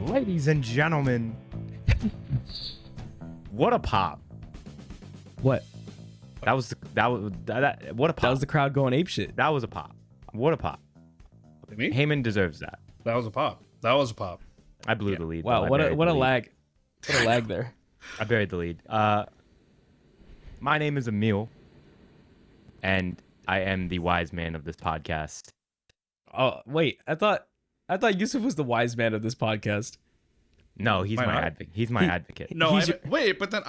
Ladies and gentlemen, what a pop! What? That was what a pop! That was the crowd going apeshit. That was a pop. What a pop! Me? Heyman deserves that. That was a pop. That was a pop. I blew the lead. Wow, though. what a I buried lag. What a lag there. I buried the lead. My name is Emil, and I am the wise man of this podcast. Oh, wait. I thought Yusuf was the wise man of this podcast. No, he's Why my not? advocate. He's my advocate. No, He's wait, but then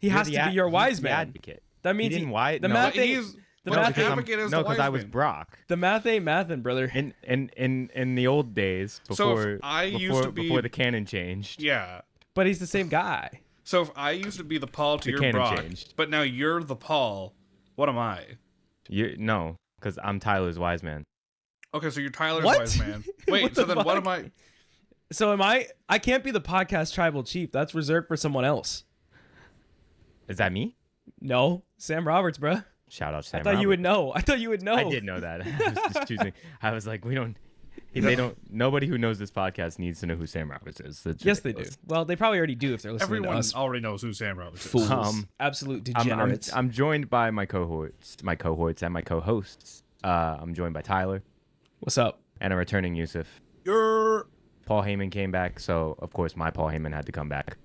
He has to be your wise the man. advocate. That means he didn't he- wise. the no, math but ain't- he's the but math the ain't- advocate is no, the wise because I was man. Brock. the math ain't mathin', brother. In the old days So before if I used to be- before the canon changed. Yeah. But he's the same guy. So if I used to be the Paul to The your canon Brock, changed. but now you're the Paul, what am I? No, because I'm Tyler's wise man. Okay, so you're Tyler's What? wise man. Wait, What so the then what fuck? am I? So am I? I can't be the podcast tribal chief. That's reserved for someone else. Is that me? No, Sam Roberts, bruh. Shout out Sam. I thought you would Roberts. know. I thought you would know. I did know that. I was just choosing. I was like, we don't. They don't. Nobody who knows this podcast needs to know who Sam Roberts is. That's Yes, they do. ridiculous. Well, they probably already do if they're listening Everyone to us. already knows who Sam Roberts is. Fools. Absolute degenerates. I'm joined by my cohorts, and my co-hosts. I'm joined by Tyler What's up? and a returning Yusuf. You're Paul Heyman came back, so of course my Paul Heyman had to come back.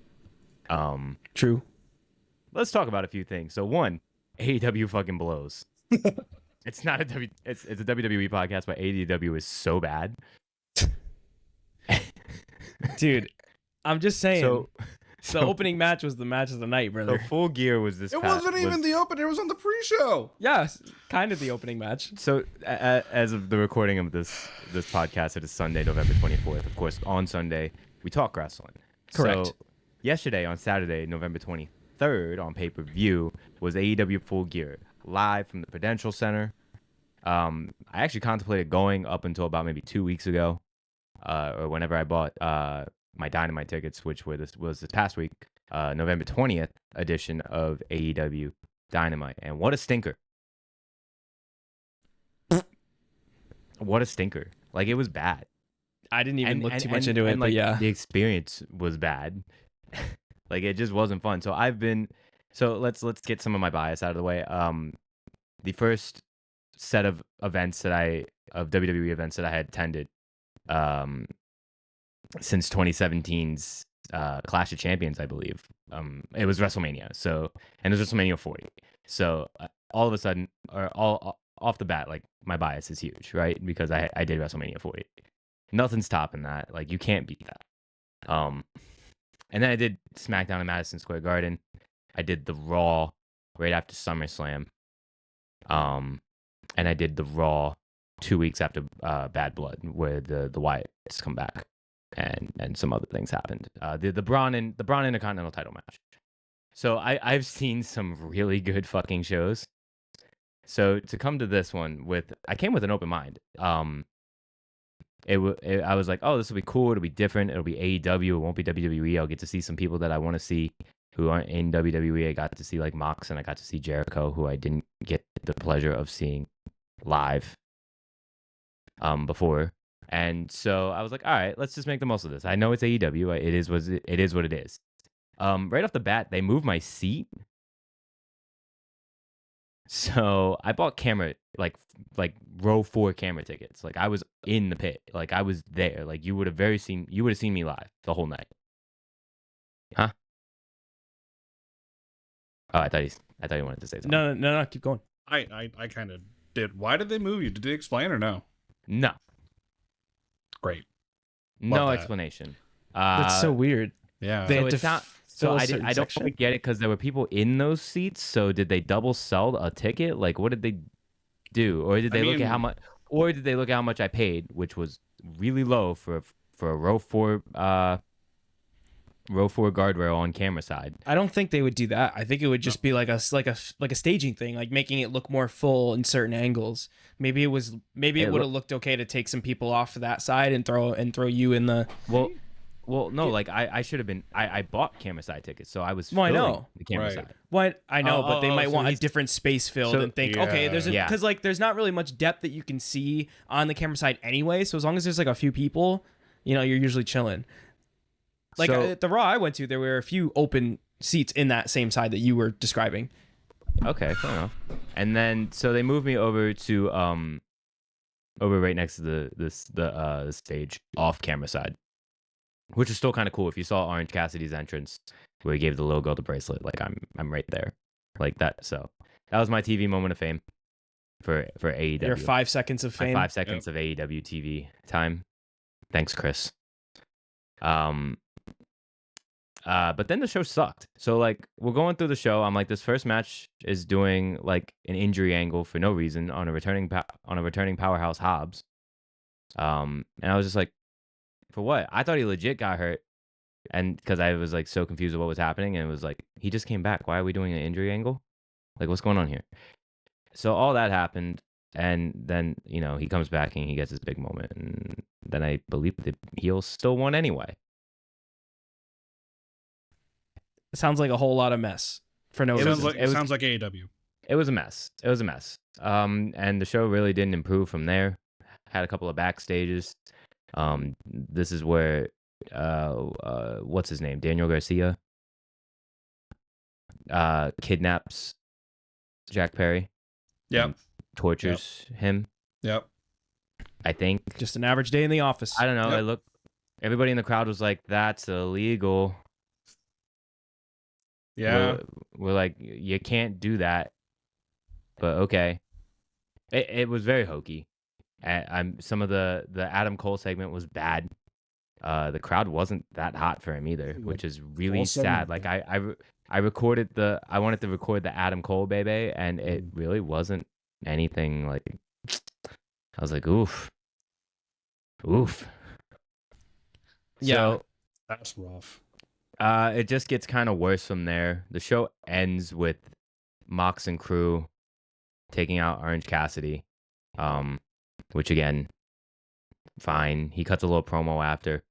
True. Let's talk about a few things. So one, AEW fucking blows. It's not a it's a WWE podcast, but AEW is so bad. Dude, I'm just saying. So the opening match was the match of the night, so brother. Full Gear was this. It wasn't even the opener. It was on the pre-show. Yeah, kind of the opening match. So as of the recording of this podcast, it is Sunday, November 24th. Of course, on Sunday we talk wrestling. Correct. So yesterday, on Saturday, November 23rd, on pay-per-view was AEW Full Gear live from the Prudential Center. I actually contemplated going up until about maybe 2 weeks ago, or whenever I bought my Dynamite tickets, which was this past week, November 20th edition of AEW Dynamite. And what a stinker. What a stinker. Like, it was bad. I didn't even look too much into it, but like, yeah. the experience was bad. Like, it just wasn't fun. So let's get some of my bias out of the way. The first set of events of WWE events that I had attended since 2017's Clash of Champions, I believe. It was WrestleMania. And it was WrestleMania 40. So all of a sudden, or all off the bat, like, my bias is huge, right? Because I did WrestleMania 40. Nothing's topping that. Like, you can't beat that. And then I did SmackDown in Madison Square Garden. I did the Raw right after SummerSlam. And I did the Raw 2 weeks after Bad Blood, where the Wyatts come back, and some other things happened. The Braun Intercontinental title match. So I've seen some really good fucking shows. So to come to this one I came with an open mind. I was like, oh, this will be cool. It'll be different. It'll be AEW. It won't be WWE. I'll get to see some people that I want to see who aren't in WWE. I got to see like Mox, and I got to see Jericho, who I didn't get the pleasure of seeing live before. And so I was like, all right, let's just make the most of this. I know it's AEW. It is what it is. Right off the bat, they moved my seat. So I bought camera, like row 4 camera tickets. Like, I was in the pit. Like, I was there. Like, you would have seen me live the whole night. Huh? Oh, I thought you wanted to say something. No, keep going. I kind of did. Why did they move you? Did they explain or no? No. Great. No that. explanation. That's so weird. Yeah. They So had it's to not. fill So a I certain don't section? quite get it, because there were people in those seats. So did they double sell a ticket? Like, what did they do? Or did they look at how much? Or did they look at how much I paid, which was really low for a row 4 guardrail on camera side. I don't think they would do that. I think it would just be like a staging thing, like making it look more full in certain angles. Maybe it would have looked okay to take some people off of that side and throw you in the. Well, no, like I should have been. I bought camera side tickets, so I was. Well, I filling know. the camera Right. side. What I know, but they might so want a he's- different space filled so- and think, Yeah. okay, there's Yeah. because like there's not really much depth that you can see on the camera side anyway. So as long as there's like a few people, you're usually chilling. Like So- at the Raw I went to, there were a few open seats in that same side that you were describing. Okay, fair enough. And then so they moved me over to over right next to the stage off camera side, which is still kind of cool. If you saw Orange Cassidy's entrance where he gave the little girl the bracelet, like I'm right there, like that. So that was my TV moment of fame for AEW. Your 5 seconds of My fame. 5 seconds of AEW TV time. Thanks, Chris. But then the show sucked. So like we're going through the show. I'm like, this first match is doing like an injury angle for no reason on a returning powerhouse Hobbs. And I was just like, for what? I thought he legit got hurt, and because I was like so confused with what was happening, and it was like he just came back. Why are we doing an injury angle? Like what's going on here? So all that happened, and then he comes back and he gets his big moment, and then I believe the heel still won anyway. It sounds like a whole lot of mess for no reason. Sounds like AEW. It was a mess. And the show really didn't improve from there. Had a couple of backstages. This is where what's his name? Daniel Garcia kidnaps Jack Perry. Yep. Tortures him. Yep. I think. Just an average day in the office. I don't know. Yep. Everybody in the crowd was like, "That's illegal." Yeah. We're like, you can't do that. But okay. It was very hokey. Some of the Adam Cole segment was bad. The crowd wasn't that hot for him either, which is really sad. Like I recorded I wanted to record the Adam Cole baby, and it really wasn't anything like. I was like, oof. Yeah. So, That's rough. it just gets kind of worse from there. The show ends with Mox and crew taking out Orange Cassidy, which again, fine. He cuts a little promo after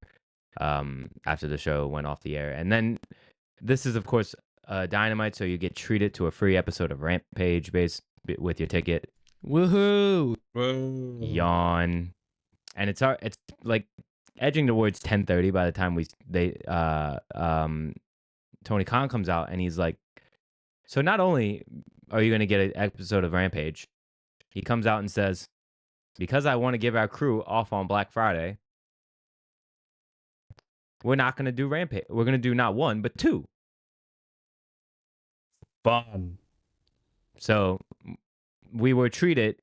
the show went off the air, and then this is of course Dynamite, so you get treated to a free episode of Rampage based with your ticket. Woohoo! Whoa. Yawn, and it's like edging towards 10:30 by the time Tony Khan comes out, and he's like, so not only are you going to get an episode of Rampage, he comes out and says, because I want to give our crew off on Black Friday, we're not going to do Rampage. We're going to do not one, but two. Fun. So we were treated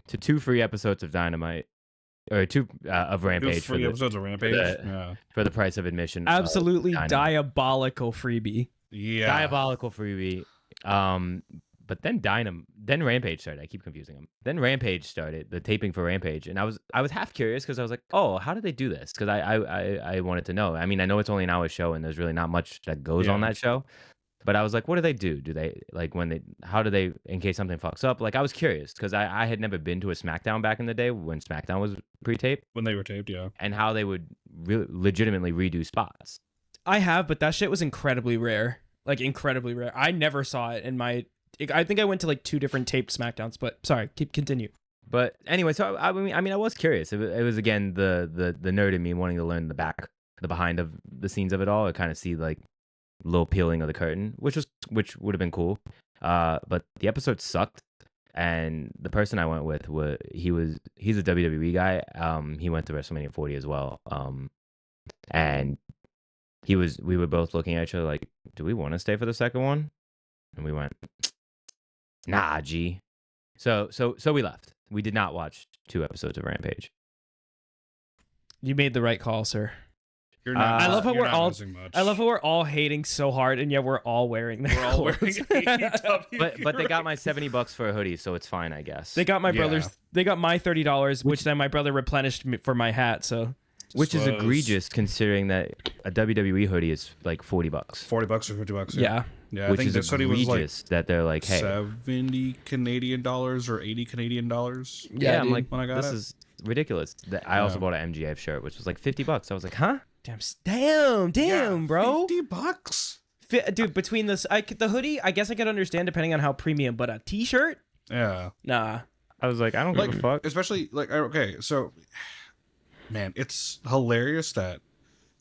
to 2 free episodes of Dynamite, or 2 of Rampage Free episodes of Rampage. for the price of admission. Absolutely diabolical freebie. Yeah. Diabolical freebie. But then Rampage started. I keep confusing them. Then Rampage started, the taping for Rampage, and I was half curious because I was like, oh, how did they do this? Because I wanted to know. I mean, I know it's only an hour show, and there's really not much that goes on that show. But I was like, what do they do? Do they how do they, in case something fucks up? Like, I was curious because I had never been to a SmackDown back in the day when SmackDown was pre-taped. When they were taped, yeah. And how they would legitimately redo spots. I have, but that shit was incredibly rare. Like, incredibly rare. I never saw it in my... I think I went to like 2 different taped SmackDowns, but sorry, continue. But anyway, so I mean, I was curious. It was again the nerd in me wanting to learn the behind of the scenes of it all. I kind of see like little peeling of the curtain, which would have been cool. But the episode sucked, and the person I went with he's a WWE guy. He went to WrestleMania 40 as well. And we were both looking at each other like, do we want to stay for the second one? And we went, nah, G. So we left. We did not watch 2 episodes of Rampage. You made the right call, sir. You're not, I love how you're we're not all. missing much. I love how we're all hating so hard, and yet we're all wearing their We're all wearing clothes. AEW. But they got my $70 for a hoodie, so it's fine, I guess. They got my Yeah. brother's. They got my $30, which then my brother replenished me for my hat. So Which is So- egregious considering that a WWE hoodie is like $40. $40 or $50. yeah. Yeah. I Which think is this hoodie was egregious like that they're like, hey. 70 Canadian dollars or 80 Canadian dollars. Yeah, I'm dude. like, when I got this it. is ridiculous. I also Yeah. bought an MGF shirt, which was like $50. I was like, huh? Damn, bro. $50. Dude, between this, the hoodie, I guess I could understand depending on how premium, but a T-shirt, Yeah. nah. I was like, I don't give a fuck. Especially like, okay, so man, it's hilarious that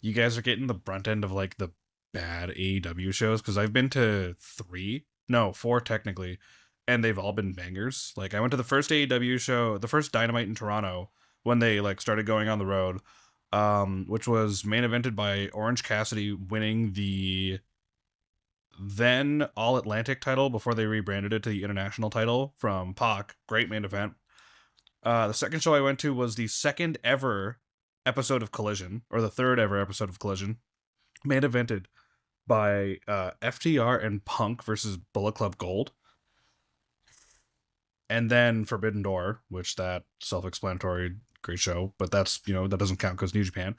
you guys are getting the brunt end of like the bad AEW shows, because I've been to 4 technically, and they've all been bangers. Like I went to the first AEW show, the first Dynamite in Toronto when they like started going on the road, which was main evented by Orange Cassidy winning the then All Atlantic title before they rebranded it to the International title from Pac. Great main event. The second show I went to was the second ever episode of Collision, or the third ever episode of Collision, main evented by FTR and Punk versus Bullet Club Gold. And then Forbidden Door, which that self-explanatory, great show, but that's, that doesn't count because New Japan.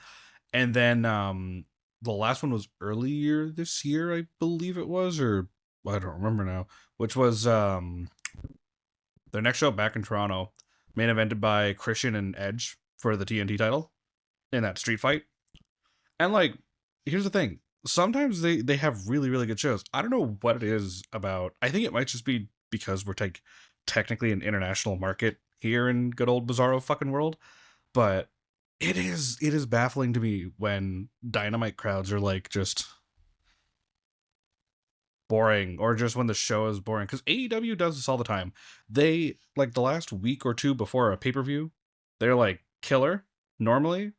And then the last one was earlier this year, I believe it was, or I don't remember now, which was their next show back in Toronto, main evented by Christian and Edge for the TNT title in that street fight. And like, here's the thing. Sometimes they have really, really good shows. I don't know what it is about. I think it might just be because we're technically an international market here in good old bizarro fucking world. But it is baffling to me when Dynamite crowds are like just boring, or just when the show is boring, because AEW does this all the time. They like the last week or two before a pay-per-view, they're like killer normally,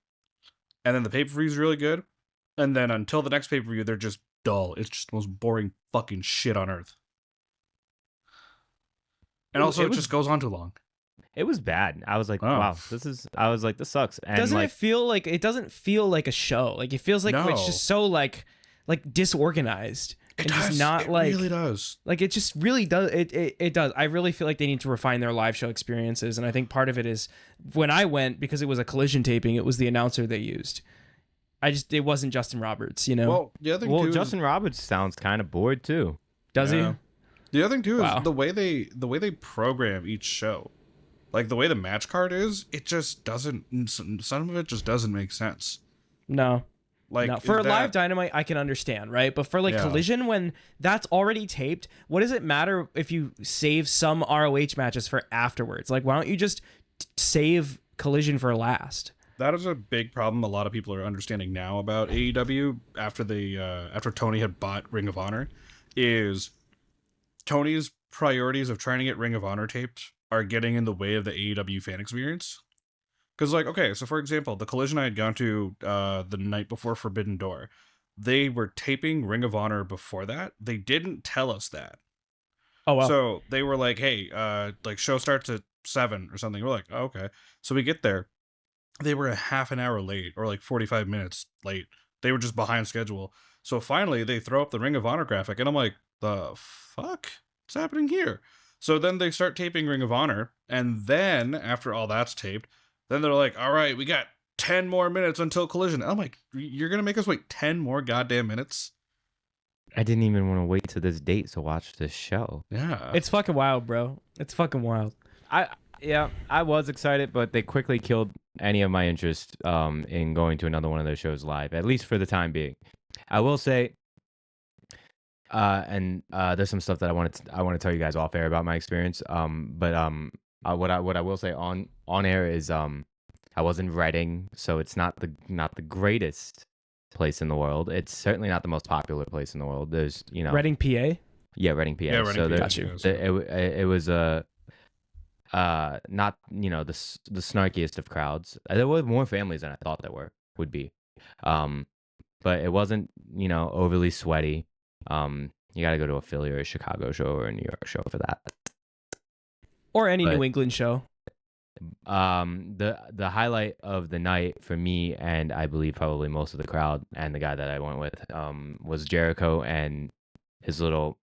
and then the pay-per-view is really good, and then until the next pay-per-view they're just dull. It's just the most boring fucking shit on earth. And also it just goes on too long. It was bad. I was like, wow, this sucks. And doesn't like, it doesn't feel like a show. Like it feels like it's just so like disorganized. It does. Not it like, really does. Like it just really does. It does. I really feel like they need to refine their live show experiences, and I think part of it is when I went, because it was a Collision taping, it was the announcer they used. It wasn't Justin Roberts, Well, the other thing too Justin Roberts sounds kind of bored too. Does he? The other thing too is the way they program each show. Like the way the match card is, it just doesn't. Some of it just doesn't make sense. No. Like no. For live Dynamite, I can understand, right? But for like Collision, when that's already taped, what does it matter if you save some ROH matches for afterwards? Like, why don't you just save Collision for last? That is a big problem a lot of people are understanding now about AEW after Tony had bought Ring of Honor, is Tony's priorities of trying to get Ring of Honor taped are getting in the way of the AEW fan experience. Because, like, okay, so for example, the Collision I had gone to the night before Forbidden Door, they were taping Ring of Honor before that. They didn't tell us that. Oh, wow. So they were like, hey, like, show starts at 7 or something. We're like, oh, okay. So we get there. They were a half an hour late, or like 45 minutes late. They were just behind schedule. So finally, they throw up the Ring of Honor graphic, and I'm like, the fuck? What's happening here? So then they start taping Ring of Honor, and then after all that's taped, then they're like, all right, we got 10 more minutes until Collision. And I'm like, you're going to make us wait 10 more goddamn minutes? I didn't even want to wait to this date to watch this show. Yeah. It's fucking wild, bro. It's fucking wild. I was excited, but they quickly killed any of my interest in going to another one of their shows live, at least for the time being. I will say, and there's some stuff that I want to tell you guys off air about my experience. What I will say on air is I was in Reading, so it's not the greatest place in the world. It's certainly not the most popular place in the world. There's Reading, PA. Yeah, Reading, PA. Yeah, Reading, so PA. Got you. It was not the snarkiest of crowds. There were more families than I thought there would be, but it wasn't overly sweaty. You got to go to a Philly or a Chicago show or a New York show for that. Or any New England show. The highlight of the night for me, and I believe probably most of the crowd and the guy that I went with, was Jericho and his little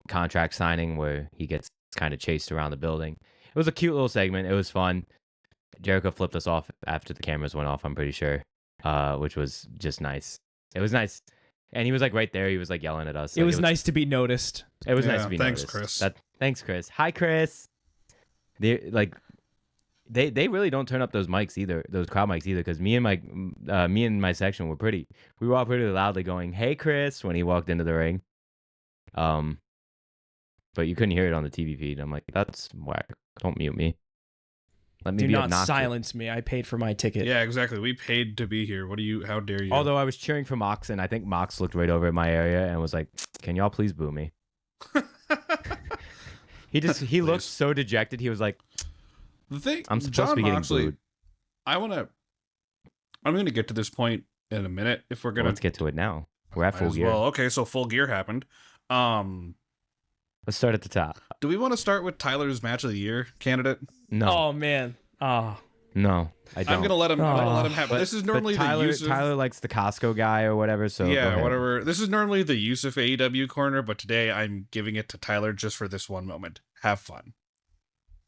contract signing where he gets kind of chased around the building. It was a cute little segment. It was fun. Jericho flipped us off after the cameras went off, I'm pretty sure, which was just nice. It was nice. And he was like right there. He was like yelling at us. It was nice to be noticed. It was nice to be thanks, noticed. Chris. Thanks, Chris. Hi, Chris. They really don't turn up those mics either, those crowd mics either, because me and my section we were all pretty loudly going, "Hey, Chris," when he walked into the ring. But you couldn't hear it on the TV feed. I'm like, that's whack. Don't mute me. Let me Do be not obnoxious. silence me. I paid for my ticket. Yeah, exactly. We paid to be here. How dare you? Although I was cheering for Mox, and I think Mox looked right over at my area and was like, "Can y'all please boo me?" He looked so dejected. He was like, the thing, "I'm supposed John to be getting Moxley, booed." I'm gonna get to this point in a minute if we're Well, gonna let's get to it now. We're at full as gear. well. Okay, so Full Gear happened. Let's start at the top. Do we want to start with Tyler's match of the year candidate? No, Oh man. Oh. no, I don't. I'm gonna let him. I'm gonna let him have. But- This is but normally Tyler, the Yusuf. Tyler likes the Costco guy or whatever. So go yeah, ahead. whatever. This is normally the Yusuf AEW corner, but today I'm giving it to Tyler just for this one moment. Have fun.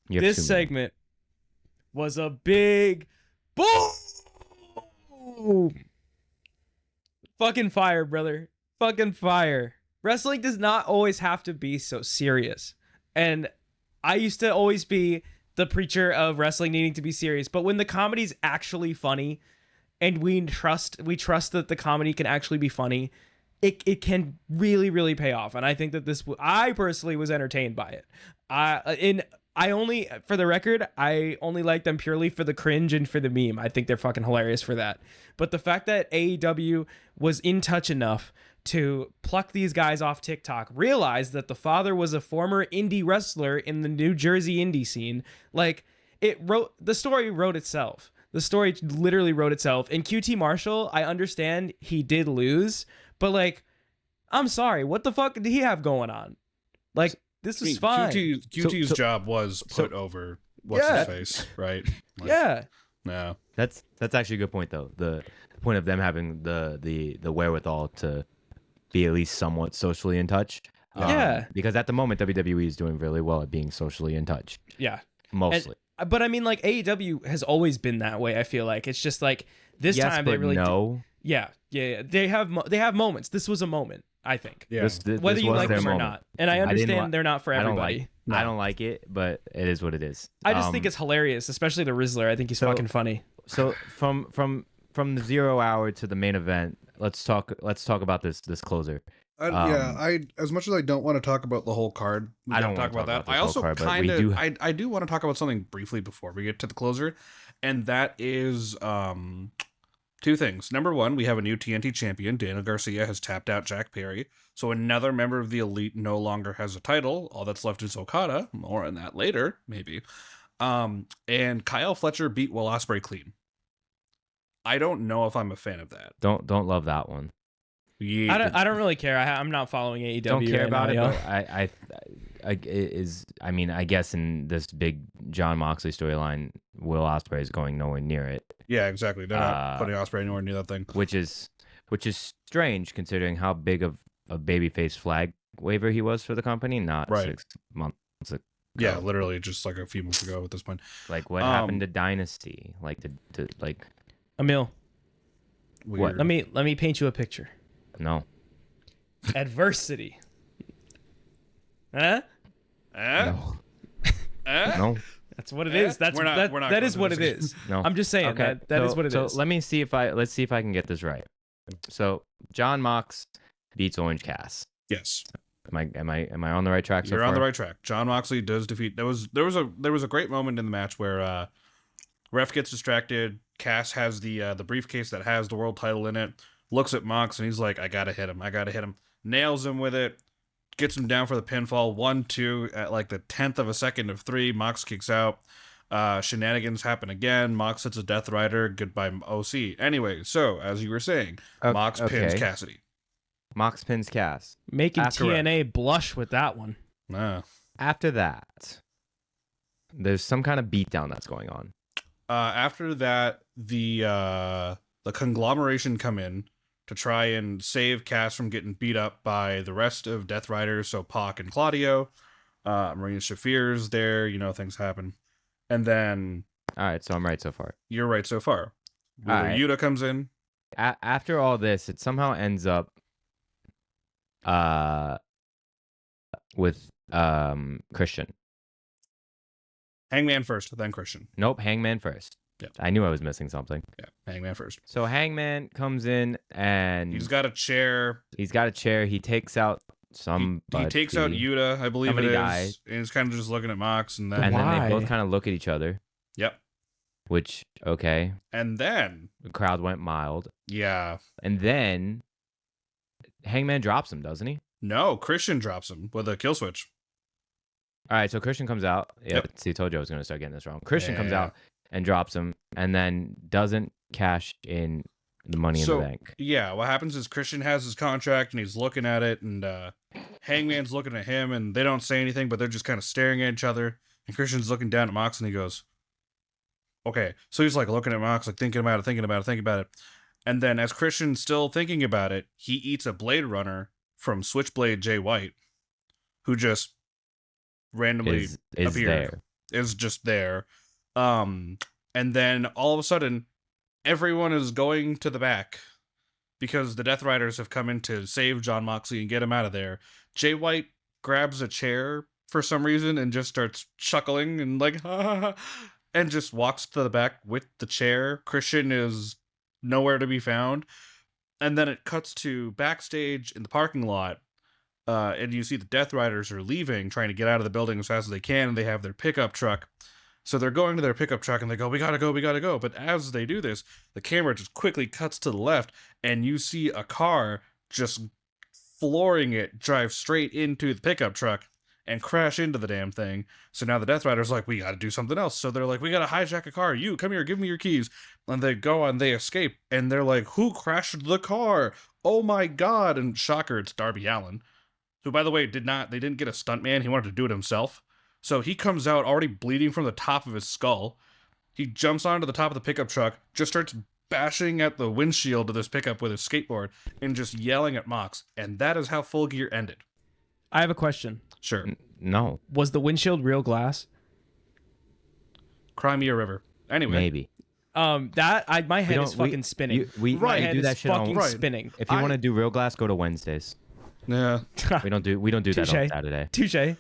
You have This 2 minutes. segment was a big boom. Fucking fire, brother. Fucking fire. Wrestling does not always have to be so serious. And I used to always be the preacher of wrestling needing to be serious. But when the comedy's actually funny and we trust that the comedy can actually be funny, it can really, really pay off. And I think that I personally was entertained by it. I only, for the record, I only like them purely for the cringe and for the meme. I think they're fucking hilarious for that. But the fact that AEW was in touch enough to pluck these guys off TikTok, realize that the father was a former indie wrestler in the New Jersey indie scene, like the story wrote itself. The story literally wrote itself. And QT Marshall, I understand he did lose, but like, I'm sorry, what the fuck did he have going on? Like, this was fine. QT's job was put over what's his face, right? Like, Yeah. No. That's actually a good point though. The point of them having the wherewithal to be at least somewhat socially in touch. Yeah. Because at the moment WWE is doing really well at being socially in touch. Yeah. Mostly. But I mean, like, AEW has always been that way. I feel like it's just like this yes, time but they really no. Yeah. They have moments. This was a moment, I think. Yeah. This Whether you was like their them or moment. not. And I understand they're not for everybody. I don't like it, but it is what it is. I just think it's hilarious, especially the Rizzler. I think he's fucking funny. So from the 0 hour to the main event, let's talk about this closer. I as much as I don't want to talk about the whole card, I don't talk wanna about that. this I whole also card, but kind we do- of I do want to talk about something briefly before we get to the closer, and that is two things. Number one, we have a new TNT champion. Daniel Garcia has tapped out Jack Perry, so another member of the Elite no longer has a title. All that's left is Okada. More on that later, maybe. And Kyle Fletcher beat Will Ospreay clean. I don't know if I'm a fan of that. Don't love that one. Yeah. I don't really care. I'm not following AEW. Don't care right about now, it, yo. but I guess in this big John Moxley storyline, Will Ospreay is going nowhere near it, Yeah, exactly. They're not putting Ospreay anywhere near that thing. which is strange considering how big of a babyface flag waver he was for the company not Right. 6 months ago. Yeah, literally just like a few months ago at this point. Like what happened to Dynasty? Like to like Emil, Weird. let me paint you a picture. no. Adversity. Huh? No. No. That's what it is. That's We're not that going is to what this it is. No. I'm just saying Okay. that is what it is. So let's see if I can get this right. So John Mox beats Orange Cass. Yes. Am I on the right track so You're far? on the right track. John Moxley does defeat. There was a great moment in the match where ref gets distracted. Cass has the briefcase that has the world title in it. Looks at Mox and he's like, I gotta hit him. Nails him with it. Gets him down for the pinfall. 1-2 at like the 10th of a second of 3. Mox kicks out. Shenanigans happen again. Mox hits a Death Rider. Goodbye OC. Anyway, so as you were saying, Mox pins Cassidy. Mox pins Cass. Making Correct. TNA blush with that one. After that, there's some kind of beatdown that's going on. After that, the conglomeration come in to try and save Cass from getting beat up by the rest of Death Riders, so Pac and Claudio. Marina Shafir's there, things happen. And then... All right, so I'm right so far. You're right so far. All right. Yuta comes in. After all this, it somehow ends up with Christian. Hangman first, then Christian. Nope, Hangman first. Yep. I knew I was missing something. Yeah, Hangman first. So Hangman comes in and He's got a chair. He takes out somebody. He takes out Yuta, I believe Somebody it is. dies. And he's kind of just looking at Mox, and then And then they Why? both kind of look at each other. Yep. Which, okay. And then The crowd went mild. yeah. And then Hangman drops him, doesn't he? No, Christian drops him with a kill switch. All right, so Christian comes out. Yep. See, I told you I was going to start getting this wrong. Christian comes Yeah. out and drops him and then doesn't cash in the money in the bank. Yeah, what happens is Christian has his contract and he's looking at it, and Hangman's looking at him, and they don't say anything, but they're just kind of staring at each other. And Christian's looking down at Mox, and he goes, okay. So he's like looking at Mox, like thinking about it. And then as Christian's still thinking about it, he eats a Blade Runner from Switchblade Jay White, who just randomly Is appeared. there. Is just there. And then all of a sudden, everyone is going to the back because the Death Riders have come in to save John Moxley and get him out of there. Jay White grabs a chair for some reason and just starts chuckling and like, ha, ha, ha, and just walks to the back with the chair. Christian is nowhere to be found. And then it cuts to backstage in the parking lot. And you see the Death Riders are leaving, trying to get out of the building as fast as they can, and they have their pickup truck. So they're going to their pickup truck, and they go, we gotta go. But as they do this, the camera just quickly cuts to the left, and you see a car just flooring it, drive straight into the pickup truck, and crash into the damn thing. So now the Death Rider's like, we gotta do something else. So they're like, we gotta hijack a car. You, come here, give me your keys. And they go and they escape, and they're like, who crashed the car? Oh my god. And shocker, it's Darby Allin, who, by the way, they didn't get a stuntman. He wanted to do it himself. So he comes out already bleeding from the top of his skull. He jumps onto the top of the pickup truck, just starts bashing at the windshield of this pickup with his skateboard, and just yelling at Mox. And that is how Full Gear ended. I have a question. Sure. No. Was the windshield real glass? Crimea River. Anyway. Maybe. My head is fucking spinning. We Right. do that shit on. fucking spinning. If you want to do real glass, go to Wednesdays. Yeah. We don't do that on Saturday. Touche.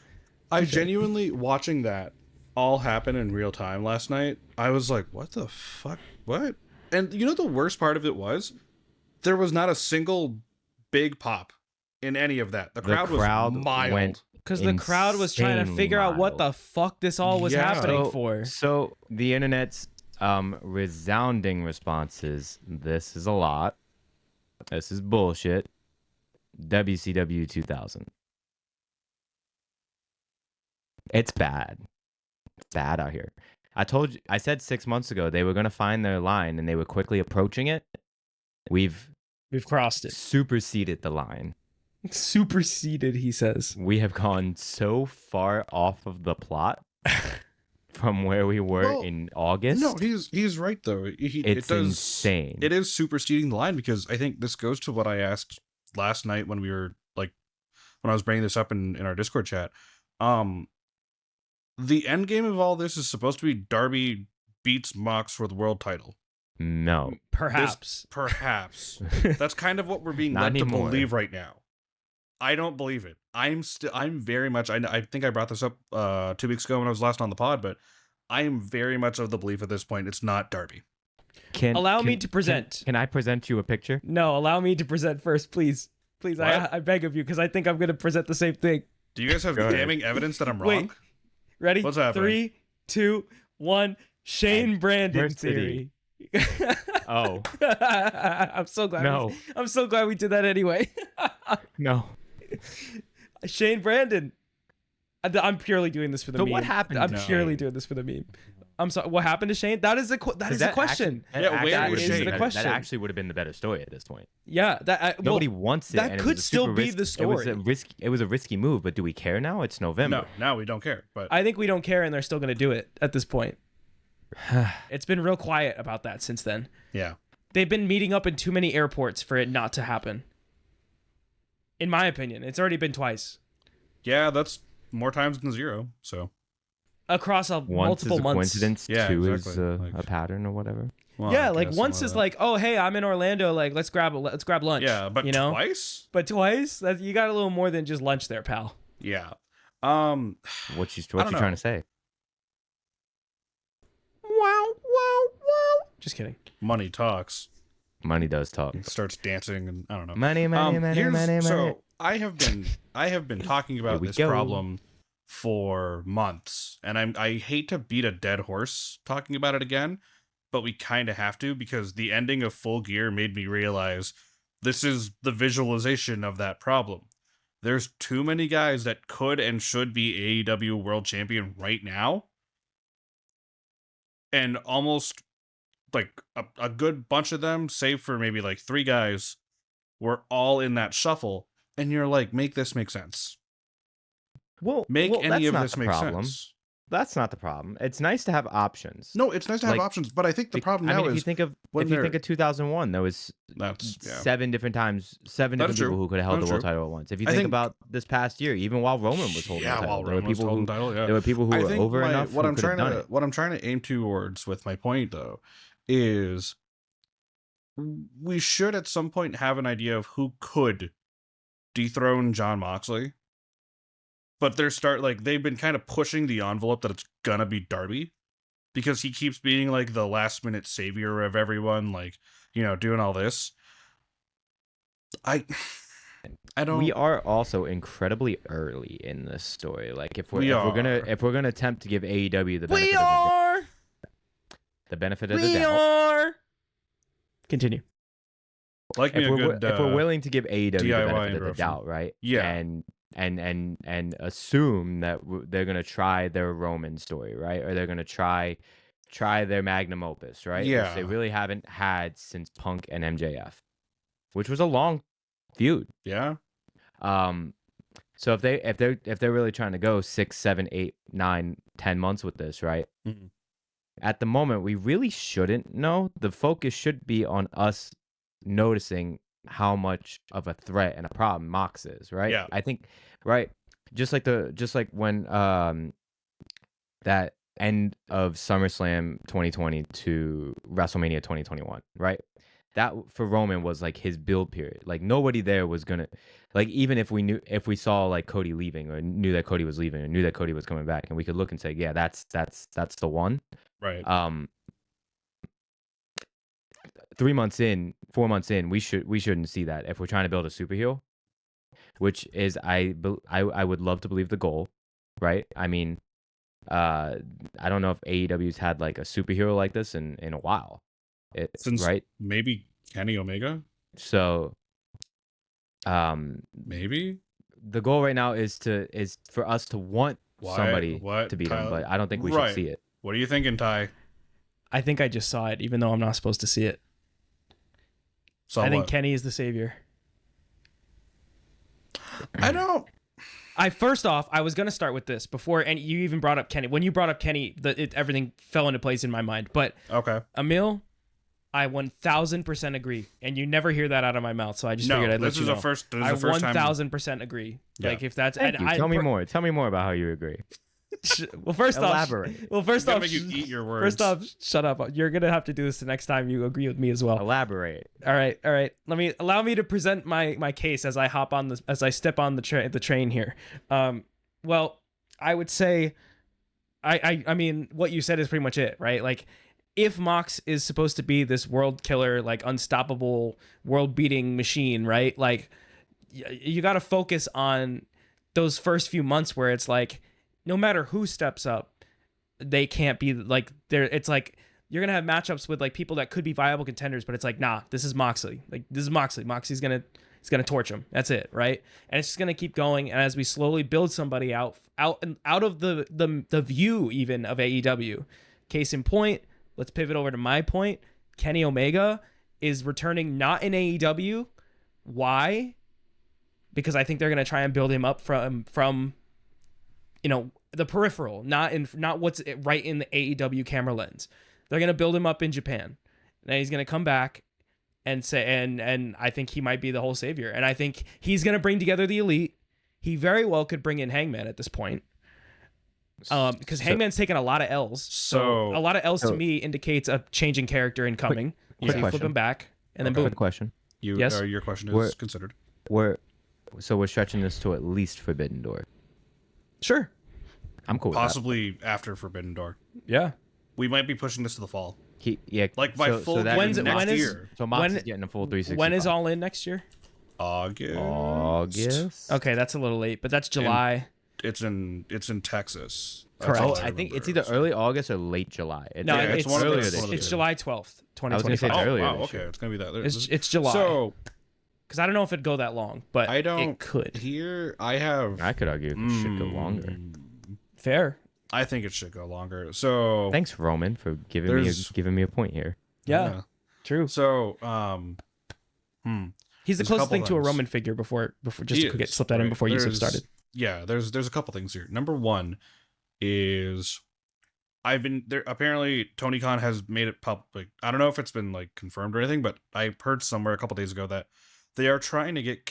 I genuinely, watching that all happen in real time last night, I was like, what the fuck? What? And you know the worst part of it was? There was not a single big pop in any of that. The crowd was mild. Went Because the crowd was trying to insanely figure out what mild. the fuck this all was happening for. So the internet's resounding responses: this is a lot. This is bullshit. WCW 2000. It's bad. It's bad out here. I said 6 months ago they were going to find their line and they were quickly approaching it. We've crossed it. superseded the line. Superseded, he says. We have gone so far off of the plot from where we were in August. No, he's right though. It's insane. It is superseding the line, because I think this goes to what I asked last night when we were when I was bringing this up in our Discord chat. The end game of all this is supposed to be Darby beats Mox for the world title. No. Perhaps. Perhaps. That's kind of what we're being Not led anymore. to believe right now. I don't believe it. I'm very much, I think I brought this up 2 weeks ago when I was last on the pod, but I am very much of the belief at this point it's not Darby. Allow me to present. Can I present you a picture? No, allow me to present first, please. Please, I beg of you, because I think I'm going to present the same thing. Do you guys have damning evidence that I'm wrong? Wait. Ready? What's happening? 3, 2, 1. Shane Brandon Diversity. theory. Oh. I'm so glad. No. I'm so glad we did that anyway. No. Shane Brandon. I'm purely doing this for the So meme. what happened I'm to purely Shane? doing this for the meme. I'm sorry. What happened to Shane? That is the question. where was Shane? the question. That actually would have been the better story at this point. Yeah, Nobody wants it. that and it could was a still super be the story. It was a risky move, but do we care now? It's November. No, now we don't care. But I think we don't care, and they're still going to do it at this point. It's been real quiet about that since then. yeah. They've been meeting up in too many airports for it not to happen. In my opinion, it's already been twice. Yeah, that's more times than zero. So Across Once multiple is a months. coincidence, Yeah, two exactly. is a pattern or whatever. well, Yeah, I like guess once some is of like, oh hey, I'm in Orlando, like let's grab lunch. yeah, but you know, twice. but twice, you got a little more than just lunch there, pal. Yeah. What you don't know. trying to say? Wow, wow, wow. Just kidding. Money talks. Money does talk. Starts dancing, and I don't know. Money. So I have been talking about we this go. problem for months, and I hate to beat a dead horse talking about it again, but we kind of have to, because the ending of Full Gear made me realize this is the visualization of that problem. There's too many guys that could and should be AEW World Champion right now. And almost like a good bunch of them, save for maybe like 3 guys, were all in that shuffle. And you're like, make this make sense. Make any of this make sense. That's not the problem. It's nice to have options. No, it's nice to have options, but I think the problem now is, if you think of 2001, there was 7 different times, 7 different people who could have held the world title at once. If you think about this past year, even while Roman was holding the title, there were people who were over enough. What I'm trying to aim towards with my point though is we should at some point have an idea of who could dethrone Jon Moxley. But they've been kind of pushing the envelope that it's gonna be Darby, because he keeps being like the last minute savior of everyone, like, you know, doing all this. I don't. We are also incredibly early in this story. Like if we're gonna attempt to give AEW the benefit of the doubt. Continue. Like if we're willing to give AEW the benefit of the doubt, right? Yeah. And assume that they're gonna try their Roman story, right? Or they're gonna try their magnum opus, right? Yeah. Which they really haven't had since Punk and MJF, which was a long feud. Yeah. So if they're really trying to go 6, 7, 8, 9, 10 months with this, right? Mm-hmm. At the moment, we really shouldn't know. The focus should be on us noticing how much of a threat and a problem Mox is, right? Yeah. I think, right, just like when that end of SummerSlam 2020 to WrestleMania 2021, right? That for Roman was like his build period. Like nobody there was gonna, like, even if we saw like Cody leaving, or knew that Cody was leaving, or knew that Cody was coming back, and we could look and say, yeah, that's the one. Right. 3 months in, 4 months in, we shouldn't see that if we're trying to build a superhero, which is I would love to believe the goal, right? I mean, I don't know if AEW's had like a superhero like this in a while, since right? Maybe Kenny Omega. So, maybe the goal right now is for us to want somebody to beat him, but I don't think we should see it. What are you thinking, Ty? I think I just saw it, even though I'm not supposed to see it. I think Kenny is the savior. First off, I was gonna start with this before, and you even brought up Kenny. When you brought up Kenny, everything fell into place in my mind. But okay, Emil, I 1000% agree, and you never hear that out of my mouth, so I just figured I'd let you know. This is I the first time. 1000% agree. Yeah. Like if that's, Tell me more. Tell me more about how you agree. Well, first elaborate. First off, make you eat your words. First off, shut up. You're gonna have to do this the next time you agree with me as well. Elaborate. All right. Allow me to present my case as I step on the train here. Well, I would say, I mean, what you said is pretty much it, right? Like, if Mox is supposed to be this world killer, like unstoppable, world beating machine, right? Like, you got to focus on those first few months where it's like, no matter who steps up, they can't be like there. It's like you're gonna have matchups with like people that could be viable contenders, but it's like, nah, this is Moxley. Like this is Moxley. Moxley's gonna torch him. That's it, right? And it's just gonna keep going. And as we slowly build somebody out of the view even of AEW. Case in point, let's pivot over to my point. Kenny Omega is returning not in AEW. Why? Because I think they're gonna try and build him up from the peripheral, not what's right in the AEW camera lens. They're gonna build him up in Japan, and he's gonna come back and say, and I think he might be the whole savior. And I think he's gonna bring together the elite. He very well could bring in Hangman at this point, because Hangman's taken a lot of L's. So a lot of L's to me indicates a changing character incoming. Quick You flip him back, and then boom. Quick question. Yes? Your question is considered. We're stretching this to at least Forbidden Door. Sure. I'm cool with Possibly after Forbidden Door. Yeah. We might be pushing this to the fall. Like by full next year. So Mox is getting a full 360. When is All In next year? August. August. Okay, that's a little late, but that's July. it's in Texas. Correct. Oh, all I think it's remember. either early August or late July. No, Yeah, it's one of earlier those- this one of year. it's July 12th, I was gonna say 2025. it's Oh earlier wow, this okay, year. it's gonna be that. It's July. So Because I don't know if it'd go that long, but I don't it could. here. I have. I could argue it should go longer. Fair. I think it should go longer. So Thanks, Roman, for giving me a point here. Yeah. True. So He's the there's a closest couple thing to a things. Roman figure before just He to is, slip that in right. before Yusuf started. Yeah, there's a couple things here. Number one is I've been there. Apparently, Tony Khan has made it public. I don't know if it's been like confirmed or anything, but I heard somewhere a couple days ago that they are trying to get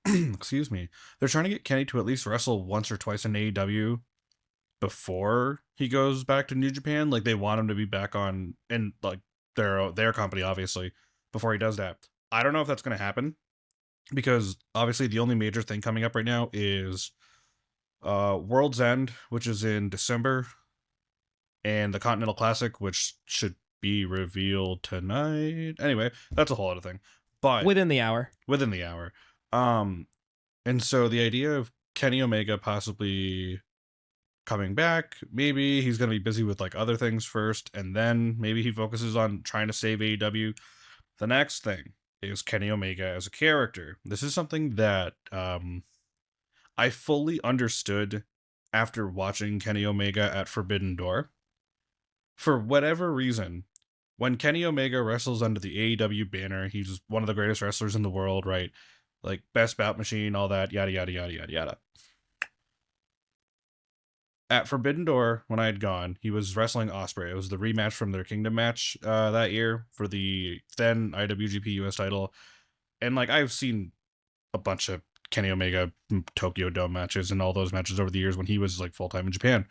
excuse me. They're trying to get Kenny to at least wrestle once or twice in AEW before he goes back to New Japan. Like they want him to be back on and like their company, obviously, before he does that. I don't know if that's going to happen because obviously the only major thing coming up right now is World's End, which is in December, and the Continental Classic, which should be revealed tonight. Anyway, that's a whole other thing. But Within the hour. And so the idea of Kenny Omega possibly coming back, maybe he's going to be busy with like other things first, and then maybe he focuses on trying to save AEW. The next thing is Kenny Omega as a character. This is something that I fully understood after watching Kenny Omega at Forbidden Door. For whatever reason, when Kenny Omega wrestles under the AEW banner, he's one of the greatest wrestlers in the world, right? Like best bout machine, all that, yada, yada, yada, yada, yada. At Forbidden Door, when I had gone, he was wrestling Ospreay. It was the rematch from their Kingdom match that year for the then IWGP US title. And like I've seen a bunch of Kenny Omega Tokyo Dome matches and all those matches over the years when he was like full-time in Japan.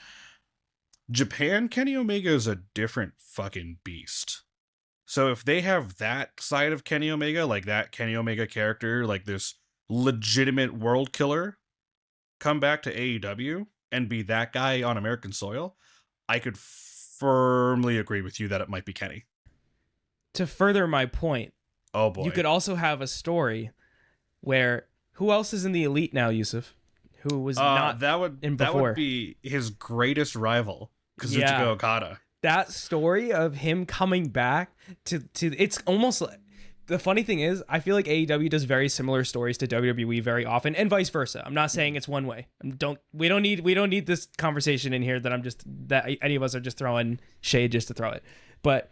Kenny Omega is a different fucking beast. So if they have that side of Kenny Omega, like that Kenny Omega character, like this legitimate world killer, come back to AEW and be that guy on American soil, I could firmly agree with you that it might be Kenny. To further my point, Oh boy. you could also have a story where who else is in the Elite now, Yusuf? Who was not that would in that before. would be his greatest rival, Kazuchika Yeah. Okada. That story of him coming back to it's almost like the funny thing is I feel like AEW does very similar stories to WWE very often and vice versa. I'm not saying it's one way. We don't need this conversation in here that any of us are just throwing shade just to throw it. But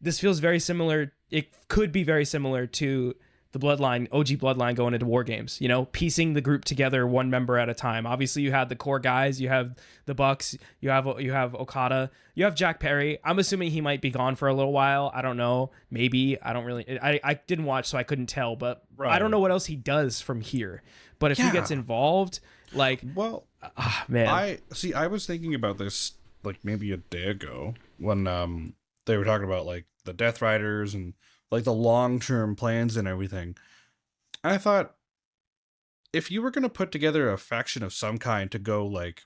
this feels very similar. It could be very similar to the Bloodline, OG Bloodline going into WarGames, piecing the group together one member at a time. Obviously, you had the core guys, you have the Bucks, you have Okada, you have Jack Perry. I'm assuming he might be gone for a little while. I don't know. Maybe. I don't really. I didn't watch, so I couldn't tell. But Right. I don't know what else he does from here. But if he gets involved, like, Well, man, I was thinking about this like maybe a day ago when they were talking about like the Death Riders and like the long-term plans and everything. And I thought if you were going to put together a faction of some kind to go like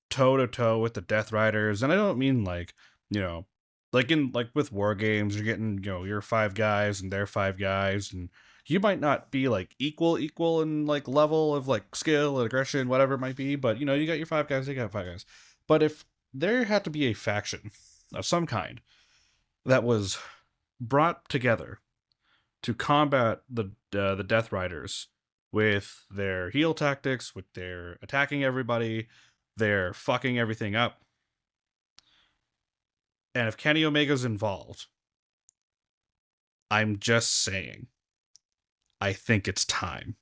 toe to toe with the Death Riders, and I don't mean like, like with WarGames, you're getting, your 5 guys and their 5 guys, and you might not be like equal in like level of like skill and aggression, whatever it might be, but you got your 5 guys, they got 5 guys. But if there had to be a faction of some kind that was brought together to combat the Death Riders with their heel tactics, with their attacking everybody, their fucking everything up, and if Kenny Omega's involved, I'm just saying, I think it's time.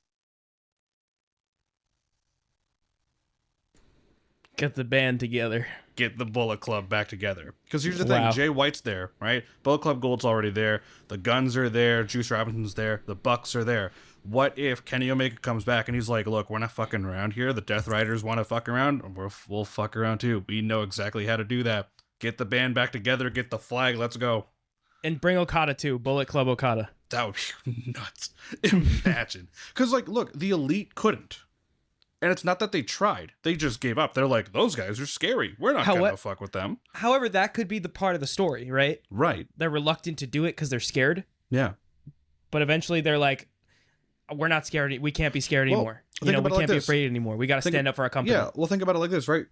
get the band together. Get the Bullet Club back together. Because here's the thing, Wow. Jay White's there, right? Bullet Club Gold's already there. The Guns are there. Juice Robinson's there. The Bucks are there. What if Kenny Omega comes back and he's like, look, we're not fucking around here. The Death Riders want to fuck around. We'll fuck around too. We know exactly how to do that. Get the band back together. Get the flag. Let's go. And bring Okada too. Bullet Club Okada. That would be nuts. Imagine. Because, like, look, the Elite couldn't. And it's not that they tried. They just gave up. They're like, those guys are scary. We're not going to fuck with them. However, that could be the part of the story, right? Right. They're reluctant to do it because they're scared. Yeah. But eventually they're like, we're not scared. We can't be scared anymore. we about it like can't be this. afraid anymore. We got to stand up for our company. Yeah, well, think about it like this, right?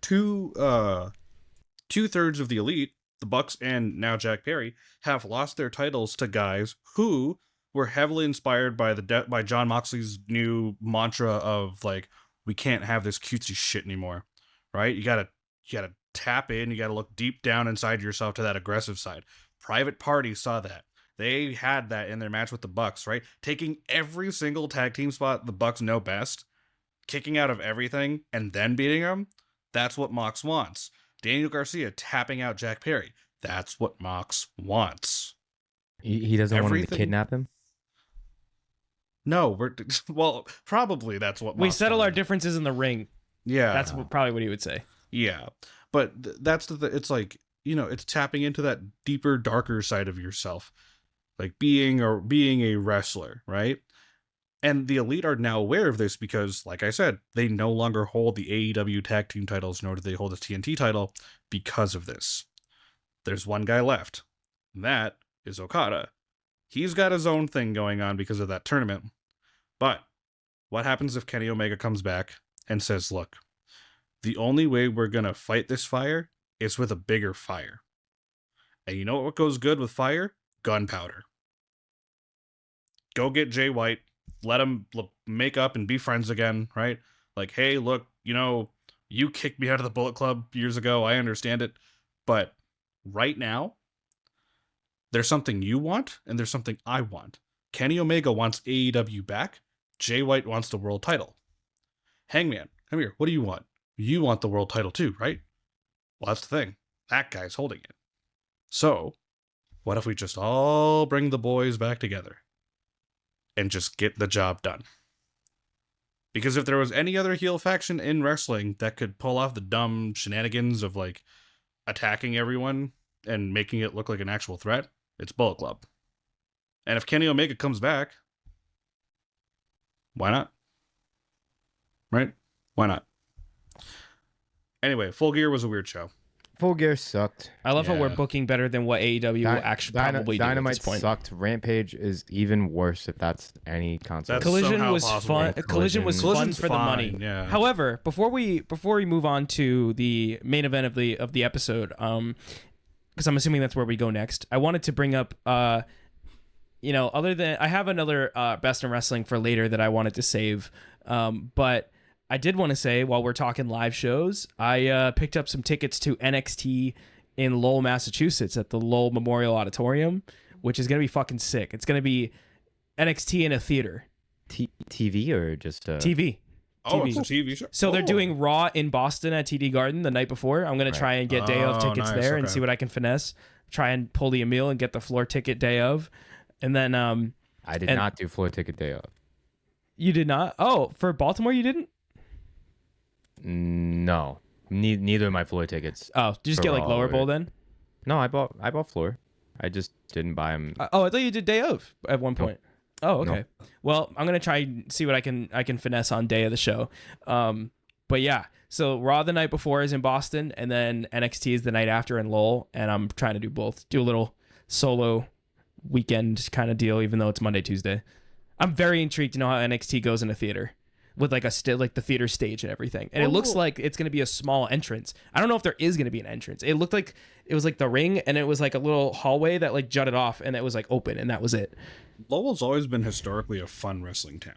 Two-thirds of the elite, the Bucks and now Jack Perry, have lost their titles to guys who were heavily inspired by by John Moxley's new mantra of like, we can't have this cutesy shit anymore, right? You gotta tap in. You gotta look deep down inside yourself to that aggressive side. Private Party saw that. They had that in their match with the Bucks, right? Taking every single tag team spot the Bucks know best, kicking out of everything, and then beating them. That's what Mox wants. Daniel Garcia tapping out Jack Perry. That's what Mox wants. He doesn't want him to kidnap him? No, well, probably that's what Mox We settle wanted. our differences in the ring. Yeah. That's probably what he would say. Yeah. But that's it's like, it's tapping into that deeper, darker side of yourself. Like being a wrestler, right? And the Elite are now aware of this because, like I said, they no longer hold the AEW tag team titles, nor do they hold the TNT title because of this. There's one guy left. And that is Okada. He's got his own thing going on because of that tournament. But what happens if Kenny Omega comes back and says, look, the only way we're going to fight this fire is with a bigger fire. And you know what goes good with fire? Gunpowder. Go get Jay White. Let him make up and be friends again, right? Like, hey, look, you kicked me out of the Bullet Club years ago. I understand it. But right now, there's something you want, and there's something I want. Kenny Omega wants AEW back. Jay White wants the world title. Hangman, come here. What do you want? You want the world title too, right? Well, that's the thing. That guy's holding it. So, what if we just all bring the boys back together and just get the job done? Because if there was any other heel faction in wrestling that could pull off the dumb shenanigans of like attacking everyone and making it look like an actual threat, it's Bullet Club. And if Kenny Omega comes back, why not? Right? Why not? Anyway, Full Gear was a weird show. Full Gear sucked. I love how we're Yeah. booking better than what AEW will actually probably do at Dynamite this point. sucked. Rampage is even worse if that's any concept. That's Collision somehow was possible. fun. Collision was fun Collision's for the money. fine, yeah. However, before we move on to the main event of the episode, because I'm assuming that's where we go next, I wanted to bring up, other than I have another best in wrestling for later that I wanted to save, but I did want to say while we're talking live shows, I picked up some tickets to NXT in Lowell, Massachusetts at the Lowell Memorial Auditorium, which is gonna be fucking sick. It's gonna be NXT in a theater. TV or just TV. Oh, TV. it's a TV show. So they're doing Raw in Boston at TD Garden the night before. I'm gonna try and get day of tickets nice, there and okay. see what I can finesse. Try and pull the Emil and get the floor ticket day of, and then I did not do floor ticket day of. You did not? Oh, for Baltimore you didn't? No, neither of my floor tickets. Oh, did you just For get like Raw lower or- bowl then? No, I bought floor. I just didn't buy them. I thought you did day of at one point. Oh, okay. Well, I'm gonna try and see what I can finesse on day of the show. But yeah, so Raw the night before is in Boston, and then NXT is the night after in Lowell, and I'm trying to do both. Do a little solo weekend kind of deal, even though it's Monday, Tuesday. I'm very intrigued to know how NXT goes in a theater with like like the theater stage and everything. And it looks like it's going to be a small entrance. I don't know if there is going to be an entrance. It looked like it was like the ring, and it was like a little hallway that like jutted off, and it was like open, and that was it. Lowell's always been historically a fun wrestling town.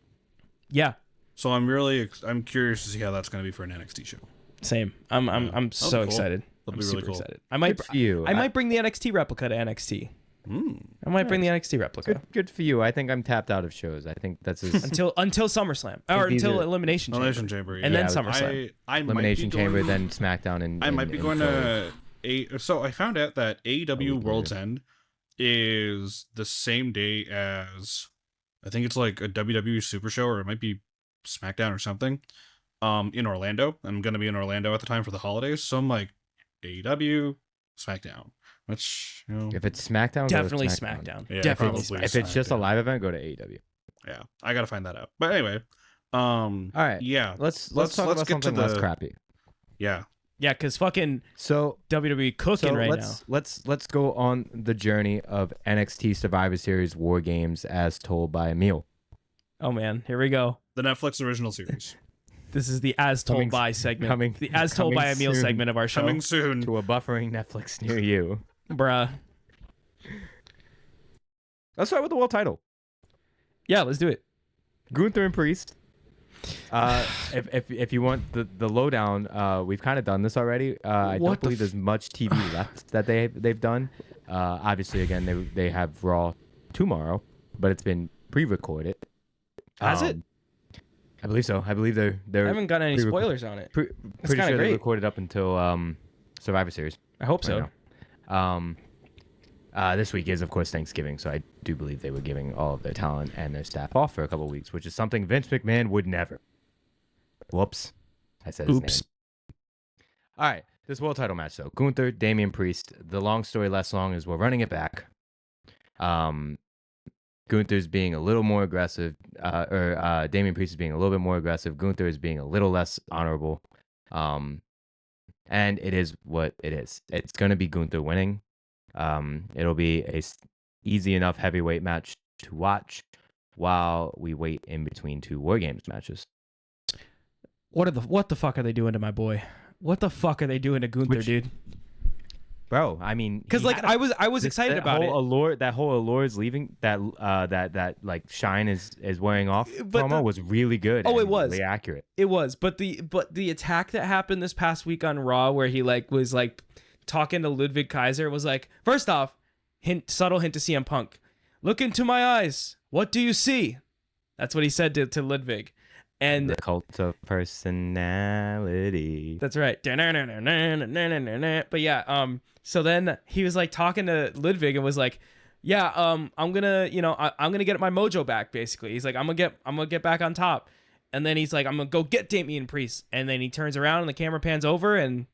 Yeah, So I'm curious to see how that's going to be for an NXT show. same. I'm That'll so be cool. excited. That'll I'm be really super cool. excited. I might Good for you. I might bring the NXT replica to NXT. I might bring the NXT replica Good for you. I think I'm tapped out of shows. I think that's until SummerSlam or these until are- Elimination Chamber. Elimination Chamber. And then Yeah, SummerSlam. I Elimination might be going, Chamber, then SmackDown, and I might be going Philly. to so I found out that AEW Oh, World's End is the same day as I think it's like a WWE Super Show, or it might be SmackDown or something. In Orlando. I'm gonna be in Orlando at the time for the holidays, so I'm like AEW, SmackDown. Which If it's SmackDown, go to Definitely SmackDown. Yeah, Definitely probably. SmackDown. If it's just a SmackDown. live event, go to AEW. Yeah, I gotta find that out. But anyway, All right. yeah, Let's Let's talk about get to something less the- crappy. yeah. Yeah, because fucking So WWE cooking right now. let's go on the journey of NXT Survivor Series War Games as told by Emil. Oh man, here we go. The Netflix original series. This is the As Told By segment. The As Told By Emil segment of our show. Coming soon. To a buffering Netflix near you. Bruh. Let's start with the world title. Yeah, let's do it. Gunther and Priest. If you want the lowdown, we've kind of done this already. I don't believe there's much TV left that they've done. Obviously, again, they have Raw tomorrow, but it's been pre-recorded. Has it? I believe so. I believe they're I haven't got any spoilers on it. Pretty sure great. they recorded up until Survivor Series. I hope so. This week is, of course, Thanksgiving, so I do believe they were giving all of their talent and their staff off for a couple of weeks, which is something Vince McMahon would never. Whoops. I said his name. All right, this world title match, though. Gunther, Damian Priest. The long story less long is we're running it back. Gunther's being a little more aggressive, or Damian Priest is being a little bit more aggressive. Gunther is being a little less honorable. And it is what it is. It's going to be Gunther winning. It'll be a easy enough heavyweight match to watch while we wait in between two WarGames matches. What the fuck are they doing to my boy? What the fuck are they doing to Gunther, dude? Bro, I mean, because like I was excited about it. That whole allure is leaving. That like shine is wearing off. But promo was really good. Oh, it was really accurate. It was, but the attack that happened this past week on Raw, where he was talking to Ludwig Kaiser, was like, first off, subtle hint to CM Punk, look into my eyes. What do you see? That's what he said to Ludwig. And the cult of personality. That's right. But yeah, so then he was like talking to Ludwig and was like, yeah, I'm gonna get my mojo back, basically. He's like, I'm gonna get back on top. And then he's like, I'm gonna go get Damian Priest. And then he turns around and the camera pans over and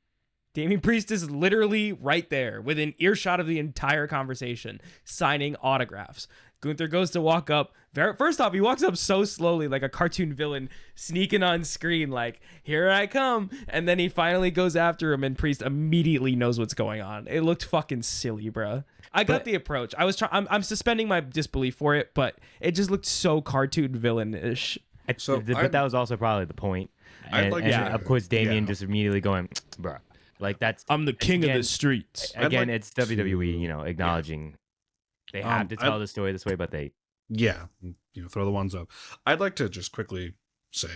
Damian Priest is literally right there within earshot of the entire conversation, signing autographs. Gunther goes to walk up. First off, he walks up so slowly, like a cartoon villain sneaking on screen, like, here I come. And then he finally goes after him, and Priest immediately knows what's going on. It looked fucking silly, bro. I got the approach. I'm suspending my disbelief for it, but it just looked so cartoon villain-ish. But that was also probably the point. And of course, Damian just immediately going, bro. Like I'm the king of the streets. Again, it's WWE, acknowledging they have to tell the story this way, but they throw the ones up. I'd like to just quickly say,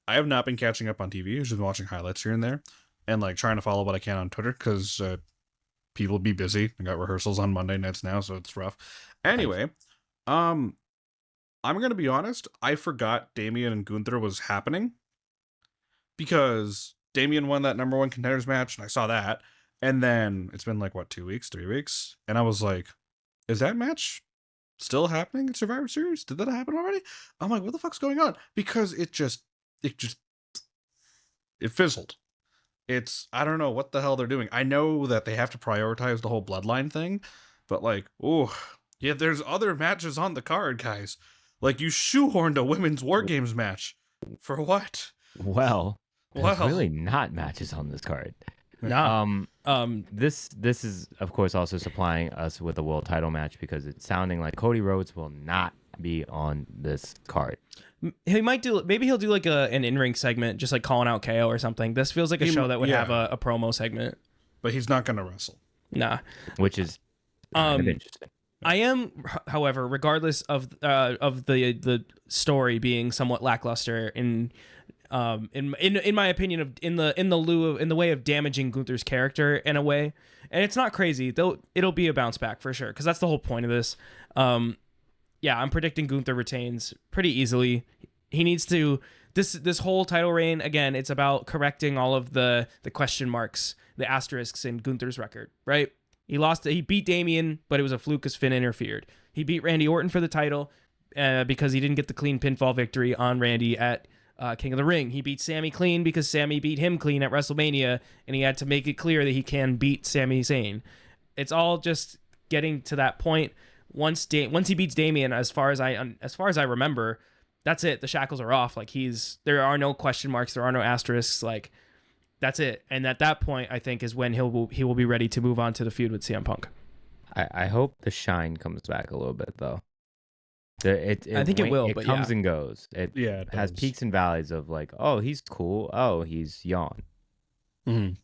I have not been catching up on TV. I've just been watching highlights here and there, and like trying to follow what I can on Twitter because people be busy. I got rehearsals on Monday nights now, so it's rough. Anyway, I'm gonna be honest. I forgot Damian and Gunther was happening because Damian won that number one contenders match, and I saw that. And then it's been like, 2 weeks, 3 weeks? And I was like, is that match still happening in Survivor Series? Did that happen already? I'm like, what the fuck's going on? Because it fizzled. I don't know what the hell they're doing. I know that they have to prioritize the whole bloodline thing, but there's other matches on the card, guys. Like, you shoehorned a women's WarGames match. For what? Well, there's really not matches on this card. No. This is of course also supplying us with a world title match because it's sounding like Cody Rhodes will not be on this card. Maybe he'll do like an in-ring segment, just like calling out KO or something. This feels like a show that would have a promo segment. But he's not gonna wrestle. Nah. Which is kind of interesting. I am, however, regardless of the story being somewhat lackluster in my opinion, in the way of damaging Gunther's character in a way, and it's not crazy though. It'll be a bounce back for sure because that's the whole point of this. I'm predicting Gunther retains pretty easily. He needs to this whole title reign again. It's about correcting all of the question marks, the asterisks in Gunther's record. Right? He beat Damian, but it was a fluke because Finn interfered. He beat Randy Orton for the title because he didn't get the clean pinfall victory on Randy at King of the Ring. He beat Sami clean because Sami beat him clean at WrestleMania, and he had to make it clear that he can beat Sami Zayn. It's all just getting to that point. Once he beats Damian, as far as I remember, that's it. The shackles are off. Like there are no question marks. There are no asterisks. Like that's it. And at that point, I think is when he will be ready to move on to the feud with CM Punk. I hope the shine comes back a little bit though. I think it will, It but comes yeah. and goes. It It has does. peaks and valleys of like, oh, he's cool. Oh, he's yawn. Mm-hmm.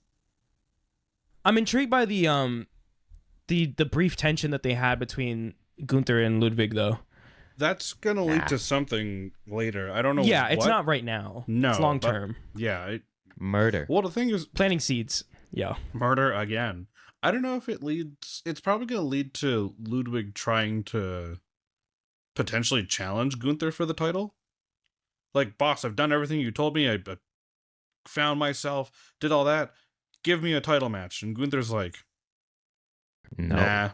I'm intrigued by the brief tension that they had between Gunther and Ludwig, though. That's gonna lead to something later. I don't know. Yeah, it's what. not right now. No, it's long term. Yeah. Murder. Well, the thing is, Planting seeds. Yeah. murder again. I don't know if it leads. It's probably gonna lead to Ludwig trying to potentially challenge Gunther for the title. Like, boss, I've done everything you told me. I found myself, did all that. Give me a title match. And Gunther's like, No. nah.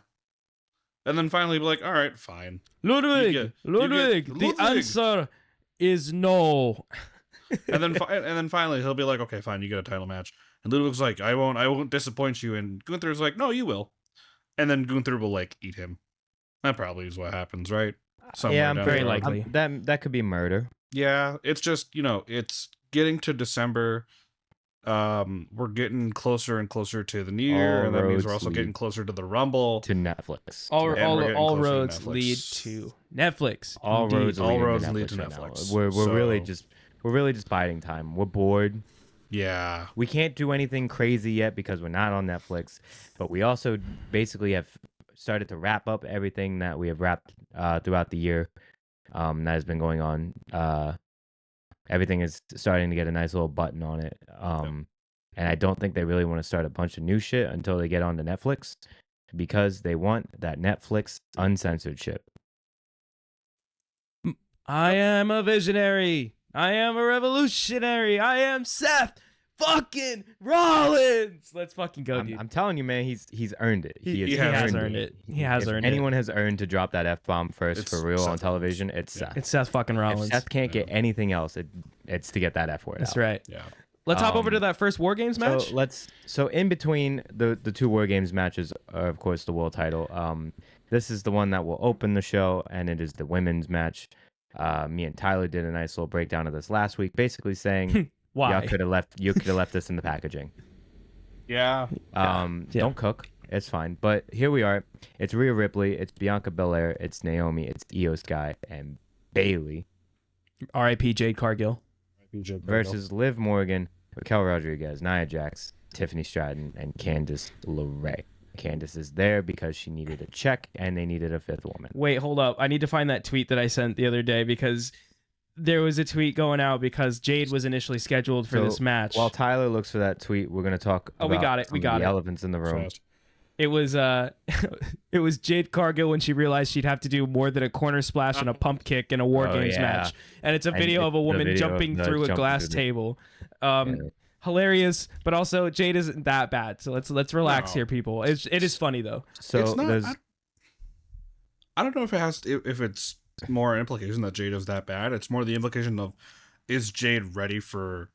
And then finally be like, all right, fine. Ludwig, Ludwig. the answer is no. And then finally he'll be like, okay, fine, you get a title match. And Ludwig's like, I won't disappoint you. And Gunther's like, no, you will. And then Gunther will like eat him. That probably is what happens, right? Somewhere Yeah, I'm down very the road. likely. That could be murder. Yeah, it's just, it's getting to December. We're getting closer and closer to the new year, All and that means we're roads also lead getting closer to the Rumble. To Netflix. All we're getting roads closer to Netflix. lead to Netflix. All Indeed. roads All lead roads to lead Netflix to right now. Netflix. We're really So- just biding time. We're bored. Yeah. We can't do anything crazy yet because we're not on Netflix, but we also basically have started to wrap up everything that we have wrapped throughout the year that has been going on. Everything is starting to get a nice little button on it. And I don't think they really want to start a bunch of new shit until they get onto Netflix because they want that Netflix uncensored shit. I am a visionary. I am a revolutionary. I am Seth fucking Rollins. Let's fucking go, dude. I'm telling you, man, he's earned it. He has earned it. He has earned it. Anyone has earned to drop that F-bomb first It's for real on Seth television, it's Seth. It's Seth fucking Rollins. If Seth can't get anything else, it's to get that F word That's out. right. Yeah. Let's hop over to that first WarGames match. So in between the two WarGames matches are of course the world title. This is the one that will open the show, and it is the women's match. Me and Tyler did a nice little breakdown of this last week, basically saying Why? you could have left this in the packaging. Yeah. Don't cook. It's fine. But here we are. It's Rhea Ripley, it's Bianca Belair, it's Naomi, it's Io Sky, and Bailey R.I.P. Jade Cargill. versus Liv Morgan, Raquel Rodriguez, Nia Jax, Tiffany Stratton, and Candice LeRae. Candice is there because she needed a check and they needed a fifth woman. Wait, hold up. I need to find that tweet that I sent the other day because there was a tweet going out because Jade was initially scheduled for this match. While Tyler looks for that tweet, we're going to talk Oh, we about got it. some We of got the it. elephants in the room. Fast. It was it was Jade Cargill when she realized she'd have to do more than a corner splash and a pump kick in a WarGames yeah. match, and it's a And video of a the woman video of jumping the through a jumping glass through the- table. Yeah. Hilarious, but also Jade isn't that bad. So let's relax No. here, people. It is funny though. So It's not. there's I don't know if it has. If it's more implication that Jade is that bad. It's more the implication of, is Jade ready for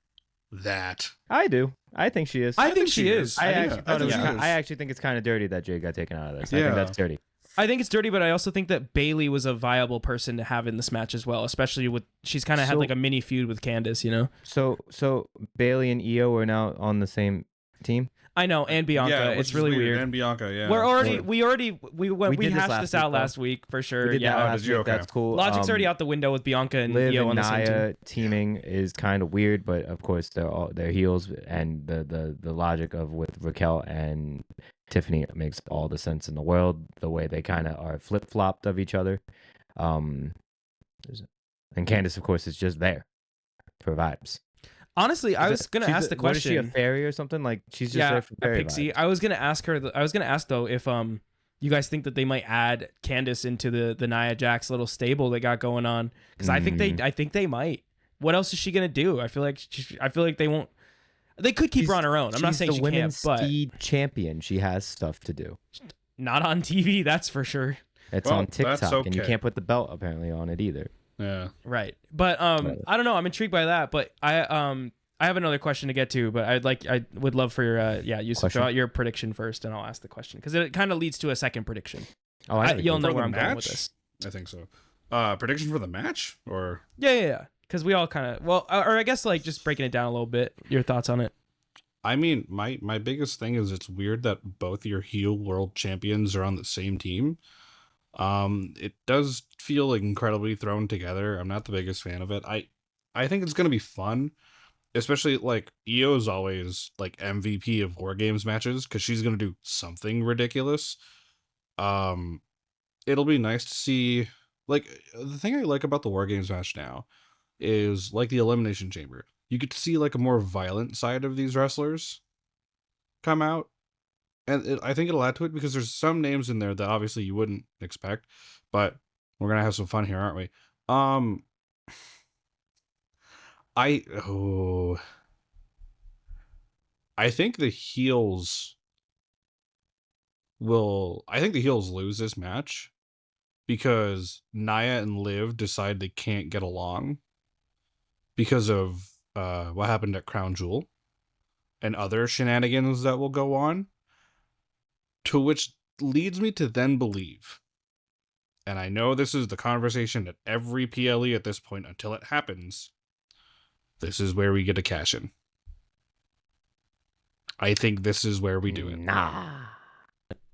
that? I do. I think she is. I think she is. I Yeah, actually thought it was. think she is. I actually think it's kind of dirty that Jade got taken out of this. I Yeah. think that's dirty. I think it's dirty, but I also think that Bailey was a viable person to have in this match as well, especially with she's kind of had So- like a mini feud with Candice, you know. So Bailey and Io are now on the same team. I know, and Bianca, Yeah, which it's is really weird. And Bianca, yeah. We did this hashed last this week, out though. last week for sure. We did that Yeah, last did you? week. That's Okay. cool. Logic's already out the window with Bianca and Liv Io on and the same team. Nia teaming is kind of weird, but of course they're heels, and the logic of with Raquel and Tiffany makes all the sense in the world. The way they kind of are flip flopped of each other, and Candice of course is just there for vibes. Honestly, I was gonna ask the What is she, a question. fairy or something? Like she's just Yeah, there for a fairy pixie. vibes. I was gonna ask her. I was gonna ask though if you guys think that they might add Candice into the Nia Jax little stable they got going on, because I think they might. What else is she gonna do? I feel like they won't. They could keep her on her own. I'm not She's saying the she can't, women's but speed champion. She has stuff to do. not on TV. That's for sure. It's Well, on that's TikTok, and you okay. can't put the belt apparently on it either. Yeah. Right. But I don't know. I'm intrigued by that. But I have another question to get to, but I would love for your Yusuf, Question? throw out your prediction first, and I'll ask the question because it kind of leads to a second prediction. Oh, I You'll know For where the I'm going with match? this. I think so. Prediction for the match, or Yeah. Because we all kind of or I guess like just breaking it down a little bit. Your thoughts on it? I mean, my biggest thing is it's weird that both your heel world champions are on the same team. It does feel like incredibly thrown together. I'm not the biggest fan of it. I think it's gonna be fun, especially like Io's always like MVP of WarGames matches because she's gonna do something ridiculous. Um, it'll be nice to see. Like the thing I like about the WarGames match now is like the Elimination Chamber. You get to see like a more violent side of these wrestlers come out, and I think it'll add to it because there's some names in there that obviously you wouldn't expect, but we're gonna have some fun here, aren't we? Um, I oh, I think the heels I think the heels lose this match because Nia and Liv decide they can't get along because of what happened at Crown Jewel and other shenanigans that will go on, to which leads me to then believe, and I know this is the conversation at every PLE at this point until it happens, this is where we get a cash in. I think this is where we do it. Nah.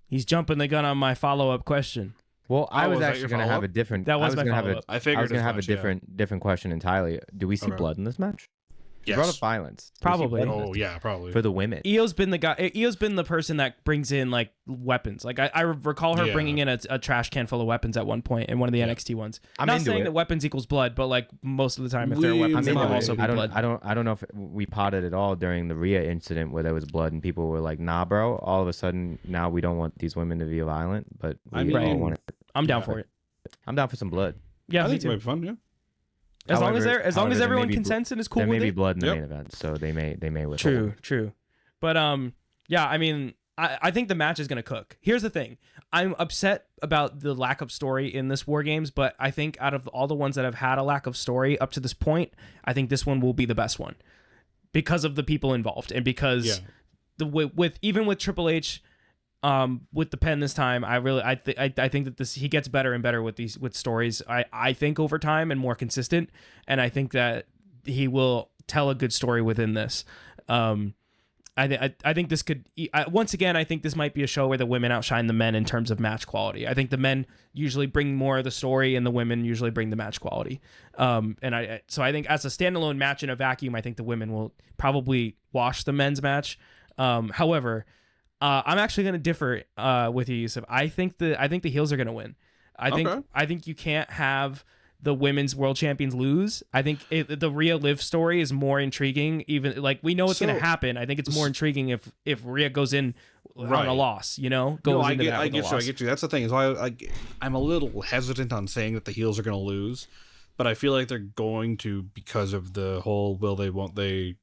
He's jumping the gun on my follow-up question. Well, I was was that actually your going to have a follow-up? different. That was I was my gonna have follow-up. I figured I was going as to have a much, yeah. different question entirely. Do we see Okay. blood in this match? You Yes. brought up violence. Do we see Probably. blood in Oh this? yeah, probably. For the women. Io's been the guy. Io's been the person that brings in like weapons. Like I recall her Yeah. bringing in a trash can full of weapons at one point in one of the Yeah. NXT ones. I'm Not into saying it. that weapons equals blood, but like most of the time, if there are We weapons, I'm there into will might. also it. be blood. I don't know if we potted it all during the Rhea incident where there was blood and people were like, "Nah, bro." All of a sudden, now we don't want these women to be violent, but we I all mean, want it. I'm down Yeah. for it. I'm down for some blood. Yeah, I me think it might too. be fun. Yeah. As long as However, there everyone may be consents and is cool there may with be it. blood in the Yep. main event, so they may withhold. True. But yeah, I mean, I think the match is gonna cook. Here's the thing. I'm upset about the lack of story in this War Games, but I think out of all the ones that have had a lack of story up to this point, I think this one will be the best one because of the people involved and because Yeah. with even with Triple H, with the pen this time, I think that he gets better and better with stories. I think over time and more consistent, and I think that he will tell a good story within this. I think this could once again. I think this might be a show where the women outshine the men in terms of match quality. I think the men usually bring more of the story, and the women usually bring the match quality. So I think as a standalone match in a vacuum, I think the women will probably wash the men's match. However, I'm actually going to differ with you, Yusuf. I think the heels are going to win. Okay. I think you can't have the women's world champions lose. I think the Rhea Liv story is more intriguing. Even like we know it's going to happen. I think it's more intriguing if Rhea goes in on Right. a loss. Goes No, I into get, that I with a get you. I loss. get you. That's the thing. Is why I'm a little hesitant on saying that the heels are going to lose, but I feel like they're going to because of the whole will they, won't they,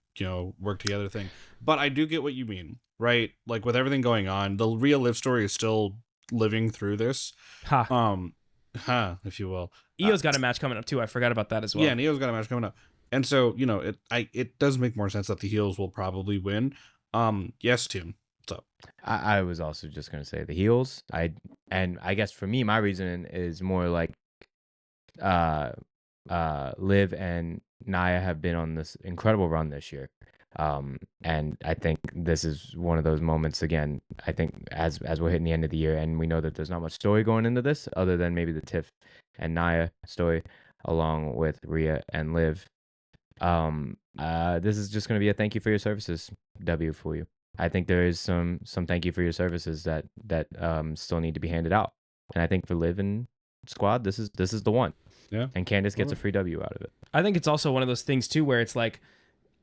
work together thing. But I do get what you mean, right? Like with everything going on, the Rhea Liv story is still living through this, if you will. Io's got a match coming up too. I forgot about that as well. Yeah, Neo's got a match coming up, and so it does make more sense that the heels will probably win. Yes, Tim. What's up? I was also just gonna say the heels. I guess for me, my reasoning is more like, Liv and Nia have been on this incredible run this year, and I think this is one of those moments again. I think as we're hitting the end of the year, and we know that there's not much story going into this, other than maybe the Tiff and Nia story, along with Rhea and Liv. This is just gonna be a thank you for your services W for you. I think there is some thank you for your services that still need to be handed out, and I think for Liv and Squad, this is the one. Yeah. And Candace gets a free W out of it. I think it's also one of those things too where it's like,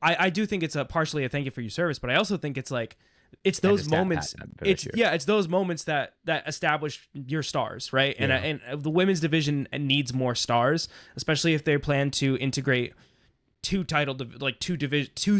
I do think it's partially a thank you for your service, but I also think it's like, it's And a those stat moments. pad for this year. It's those moments that establish your stars, right? And Yeah. and the women's division needs more stars, especially if they plan to integrate two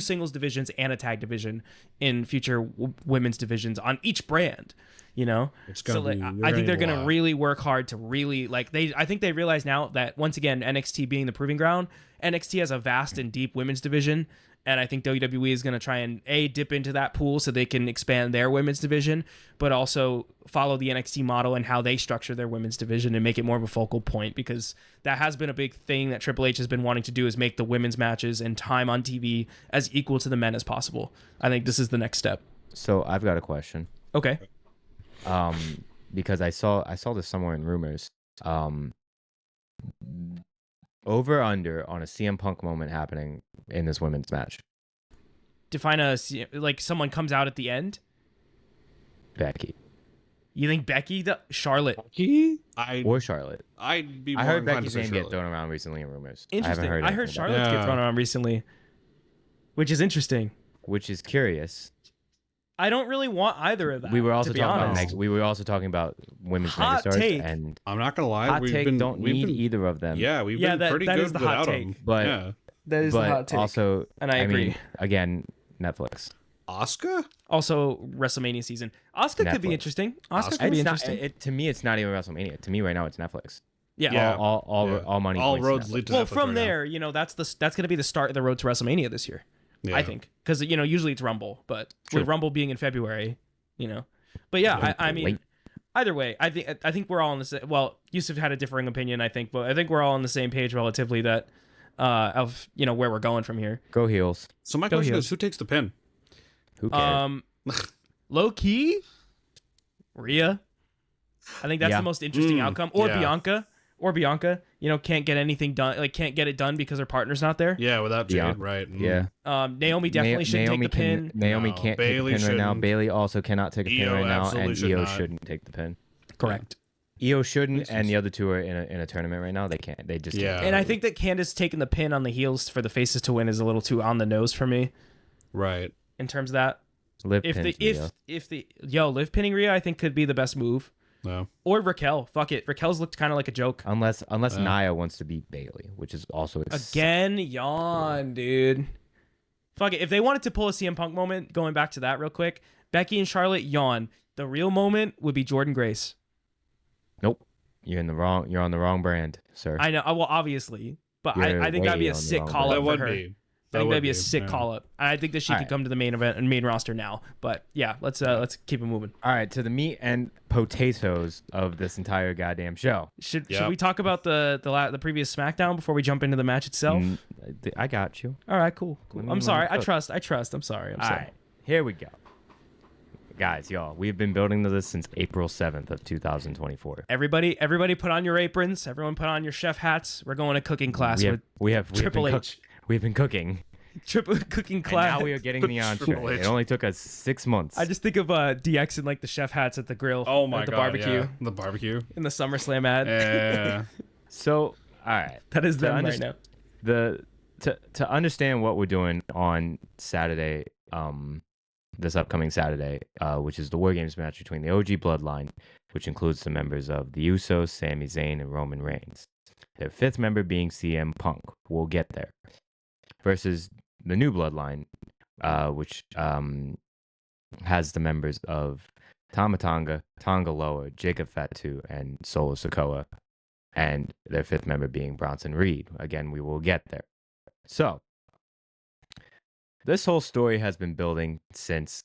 singles divisions and a tag division in future women's divisions on each brand. It's gonna So like, be. I think they're gonna gonna really work hard to really I think they realize now that once again NXT being the proving ground, NXT has a vast and deep women's division, and I think WWE is gonna try and dip into that pool so they can expand their women's division, but also follow the NXT model and how they structure their women's division and make it more of a focal point, because that has been a big thing that Triple H has been wanting to do, is make the women's matches and time on TV as equal to the men as possible. I think this is the next step. So I've got a question. Okay. because I saw this somewhere in rumors. Over under on a CM Punk moment happening in this women's match. Define like someone comes out at the end. Becky You think Becky, Charlotte? or Charlotte. I'd be more I heard inclined Becky's to say name get Charlotte. thrown around recently in rumors. Interesting. I heard anything about Charlotte get thrown around recently, which is interesting. it, which is curious. I don't really want either of that. We were also to be talking honest. about we were also talking about women's Hot megastars, take. and I'm not gonna lie. hot we've take been, don't we've need been, either of them. Yeah, we've Yeah, been pretty that good is the hot without take. them. But yeah. That is the hot take. Also, and I agree. mean, again, Netflix. Asuka? Also, WrestleMania season. Asuka could be Netflix. interesting. Asuka Asuka? could be It's not, interesting. to me, it's not even WrestleMania. To me, right now, it's Netflix. Yeah. Yeah. All money. All points to roads Netflix. lead to Well, Netflix from right there, that's going to be the start of the road to WrestleMania this year. now. I think, because usually it's Rumble, but True. with Rumble being in February, But yeah, I mean, Late. either way, I think we're all on the same. Well, Yusuf had a differing opinion, I think, but I think we're all on the same page relatively that of where we're going from here. Go heels. So my Go question heels. is, who takes the pin? Who cares? Low key, Rhea. I think that's Yeah. the most interesting outcome. Or yeah. Bianca. Can't get anything done. Like can't get it done because her partner's not there. Yeah, without Jade, Yeah. right? Yeah. Naomi definitely shouldn't take the pin. Naomi No, can't Bayley take the pin right now. shouldn't. Bailey also cannot take a pin Io right now, absolutely and should Io not. shouldn't take the pin. Correct. Io shouldn't, and the other two are in a tournament right now. They can't. They just Yeah. can't. And I think that Candace taking the pin on the heels for the faces to win is a little too on the nose for me Right. in terms of that. Liv If pins the Rhea. Liv pinning Rhea, I think could be the best move. No. Or Raquel. Fuck it. Raquel's looked kind of like a joke. Unless Nia wants to beat Bailey, which is also Again, yawn, dude. Fuck it. If they wanted to pull a CM Punk moment, going back to that real quick, Becky and Charlotte, yawn. The real moment would be Jordan Grace. Nope. You're on the wrong brand, sir. I know. Well, obviously. But You're I think that'd be way a on the sick wrong call brand. up That for would her. be. I think that'd be a would sick yeah. call up. I think that she could Alright. come to the main event and main roster now. But yeah, let's keep it moving. All right, to the meat and potatoes of this entire goddamn show. Should Yep. we talk about the previous SmackDown before we jump into the match itself? I got you. All right, cool. Let me- I'm let sorry. me I cook. trust. I'm sorry. I'm All sorry. right, here we go. Guys, y'all, we've been building to this since April 7th of 2024. Everybody put on your aprons. Everyone put on your chef hats. We're going to cooking class with We have Triple been H. We've been cooking, Triple cooking and class. now we are getting the Triple entree. H. It only took us 6 months. I just think of DX and like the chef hats at the grill. Oh my at the god. barbecue Yeah. The barbecue. in the SummerSlam ad. Yeah. So, all right. That is them right underst- now. To understand what we're doing on Saturday, this upcoming Saturday, which is the WarGames match between the OG Bloodline, which includes the members of the Usos, Sami Zayn, and Roman Reigns. Their fifth member being CM Punk. We'll get there. Versus the new Bloodline, which has the members of Tama Tonga, Tonga Loa, Jacob Fatu, and Solo Sikoa, and their fifth member being Bronson Reed. Again, we will get there. So, this whole story has been building since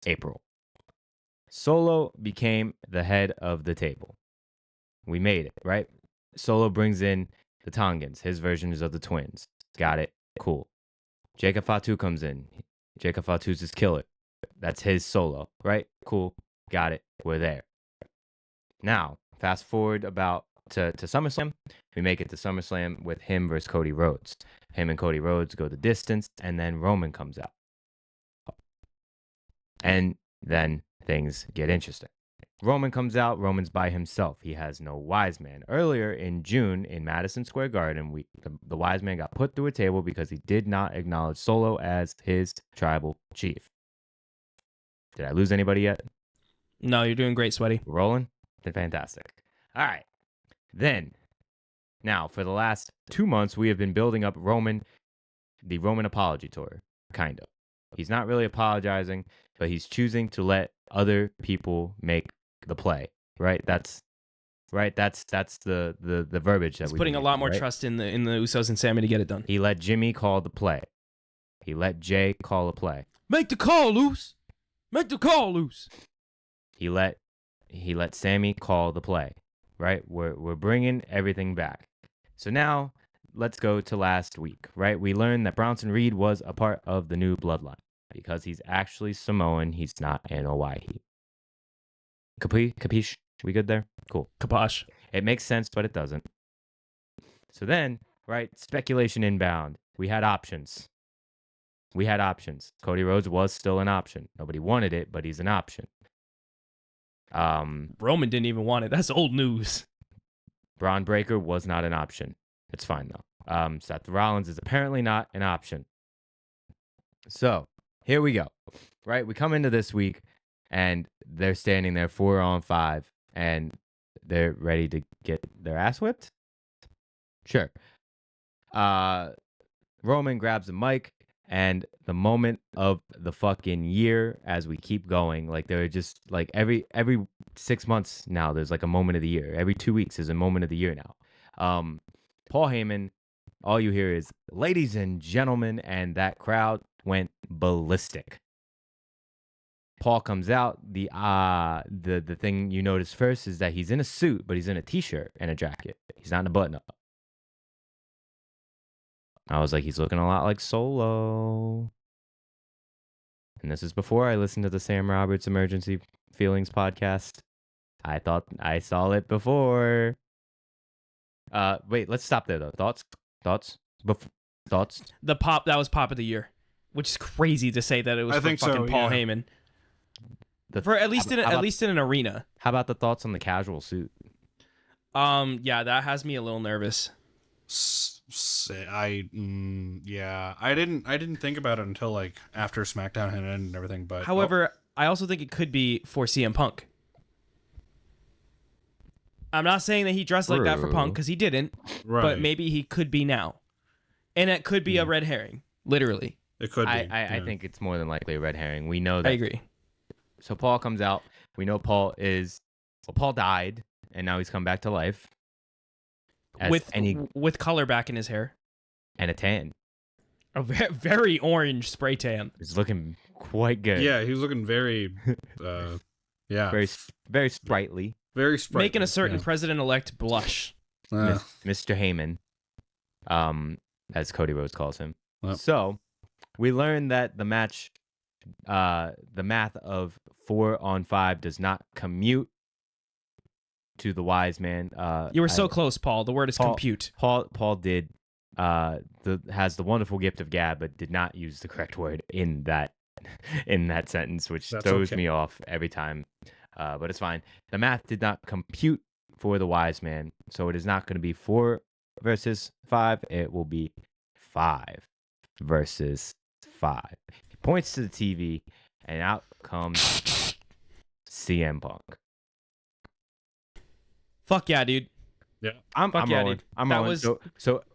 April. Solo became the head of the table. We made it, right? Solo brings in the Tongans, his versions of the twins. Got it. Cool. Jacob Fatu comes in. Jacob Fatu's his killer. That's his Solo, right? Cool. Got it. We're there. Now, fast forward about to SummerSlam. We make it to SummerSlam with him versus Cody Rhodes. Him and Cody Rhodes go the distance, and then Roman comes out. And then things get interesting. Roman comes out. Roman's by himself. He has no wise man. Earlier in June in Madison Square Garden, the wise man got put through a table because he did not acknowledge Solo as his tribal chief. Did I lose anybody yet? No, you're doing great, sweaty. We're rolling? Fantastic. All right. Then, now, for the last 2 months, we have been building up the Roman apology tour, kind of. He's not really apologizing, but he's choosing to let other people make the play, right? That's the verbiage that He's we've putting been a lot using, more right? trust in the Usos and Sammy to get it done. He let Jimmy call the play. He let Jay call a play. Make the call loose. Make the call loose. He let Sammy call the play, right? We're bringing everything back. So now let's go to last week, right? We learned that Bronson Reed was a part of the new bloodline because he's actually Samoan. He's not an Hawaii. Capiche? We good there? Cool. Kabosh. It makes sense, but it doesn't. So then, right, speculation inbound. We had options. Cody Rhodes was still an option. Nobody wanted it, but he's an option. Roman didn't even want it. That's old news. Braun Breaker was not an option. It's fine, though. Seth Rollins is apparently not an option. So, here we go. Right? We come into this week, and they're standing there 4-on-5, and they're ready to get their ass whipped? Sure. Roman grabs the mic, and the moment of the fucking year as we keep going, like they're just like every 6 months now, there's like a moment of the year. Every 2 weeks is a moment of the year now. Paul Heyman, all you hear is ladies and gentlemen, and that crowd went ballistic. Paul comes out. The thing you notice first is that he's in a suit, but he's in a t-shirt and a jacket. He's not in a button-up. I was like, he's looking a lot like Solo. And this is before I listened to the Sam Roberts Emergency Feelings podcast. I thought I saw it before. Wait, let's stop there though. Thoughts? Thoughts? That was pop of the year, which is crazy to say that it was for fucking Paul Heyman. For at least in an arena. How about the thoughts on the casual suit? Yeah, that has me a little nervous. I didn't think about it until like after SmackDown had ended and everything. But however, I also think it could be for CM Punk. I'm not saying that he dressed like that for Punk because he didn't, but maybe he could be now, and it could be a red herring. Literally, it could be. I think it's more than likely a red herring. We know that. I agree. So Paul comes out. We know Paul died, and now he's come back to life. With color back in his hair. And a tan. A very orange spray tan. He's looking quite good. Yeah, he was looking very, Very, very sprightly. Very sprightly. Making a certain president-elect blush. Mr. Heyman, as Cody Rhodes calls him. Well. So, we learned that the match, the math of 4-on-5 does not commute to the wise man. You were so close, Paul. The word is compute. Paul did has the wonderful gift of gab, but did not use the correct word in that sentence, which throws me off every time. But it's fine. The math did not compute for the wise man, so it is not going to be 4 versus 5. It will be 5 versus 5. He points to the TV, and out comes CM Punk. Fuck yeah, dude. Yeah, I'm rolling. Dude. I'm rolling. So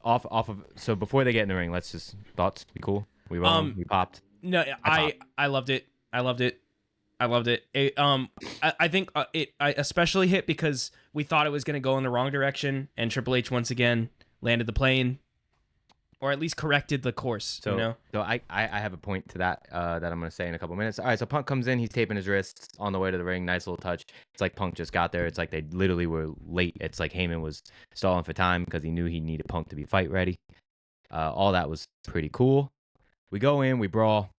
off of. So before they get in the ring, let's just thoughts. Be cool. We rolling. We popped. No, I loved it. I loved it. I think it especially hit because we thought it was going to go in the wrong direction, and Triple H once again landed the plane, or at least corrected the course. So I have a point to that that I'm going to say in a couple minutes. All right, so Punk comes in, he's taping his wrists on the way to the ring. Nice little touch. It's like Punk just got there. It's like they literally were late. It's like Heyman was stalling for time because he knew he needed Punk to be fight ready. All that was pretty cool. We go in, we brawl.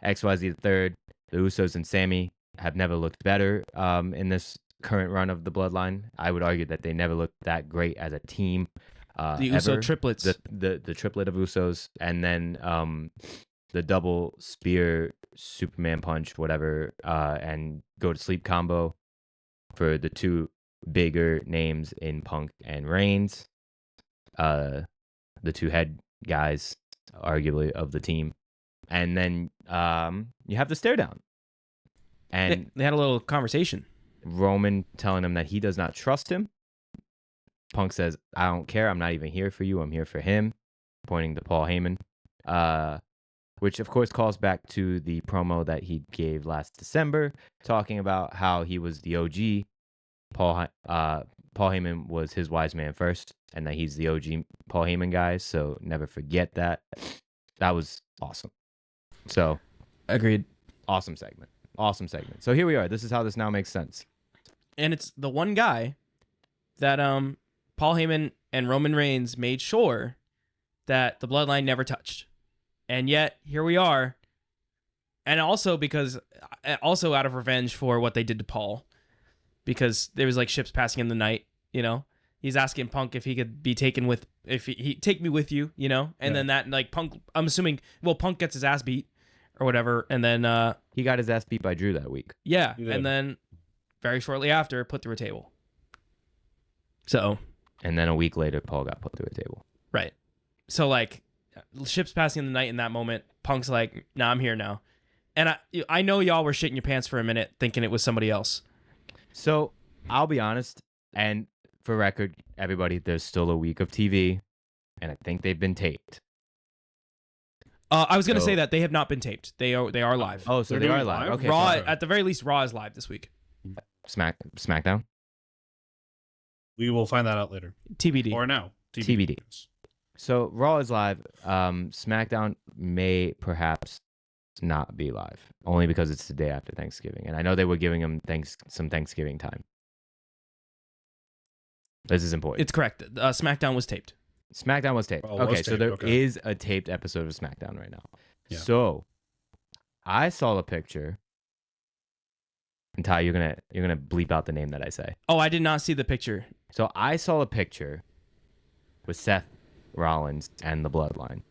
XYZ the third. The Usos and Sammy have never looked better in this current run of the Bloodline. I would argue that they never looked that great as a team. The Uso triplets. The triplet of Usos, and then the double spear Superman punch, whatever, and go to sleep combo for the two bigger names in Punk and Reigns. The two head guys, arguably, of the team. And then you have the stare down. And they had a little conversation. Roman telling him that he does not trust him. Punk says, I don't care. I'm not even here for you. I'm here for him. Pointing to Paul Heyman. Which, of course, calls back to the promo that he gave last December, talking about how he was the OG. Paul Heyman was his wise man first, and that he's the OG Paul Heyman guy. So never forget that. That was awesome. So, agreed. Awesome segment. So here we are. This is how this now makes sense. And it's the one guy that Paul Heyman and Roman Reigns made sure that the Bloodline never touched. And yet, here we are. And also out of revenge for what they did to Paul. because there was like ships passing in the night, you know. He's asking Punk if he could be taken with, if he take me with you, you know. And then that like Punk, I'm assuming, well, Punk gets his ass beat or whatever, and then he got his ass beat by Drew that week. Yeah, and then very shortly after, put through a table. So. And then a week later, Paul got put through a table. Right. So like, ships passing in the night in that moment. Punk's like, nah, I'm here now. And I know y'all were shitting your pants for a minute thinking it was somebody else. So I'll be honest, and for record, everybody, there's still a week of TV, and I think they've been taped. I was gonna say that they have not been taped. They are live. Oh, so they are live. Okay. Raw, at the very least, Raw is live this week. SmackDown. We will find that out later. TBD. Or now. TBD. So Raw is live. SmackDown may perhaps not be live, only because it's the day after Thanksgiving, and I know they were giving them some Thanksgiving time. This is important. It's correct. SmackDown was taped. SmackDown was taped. Oh, okay, so there is a taped episode of SmackDown right now. Yeah. So I saw a picture. And Ty, you're gonna bleep out the name that I say. Oh, I did not see the picture. So I saw a picture with Seth Rollins and the Bloodline,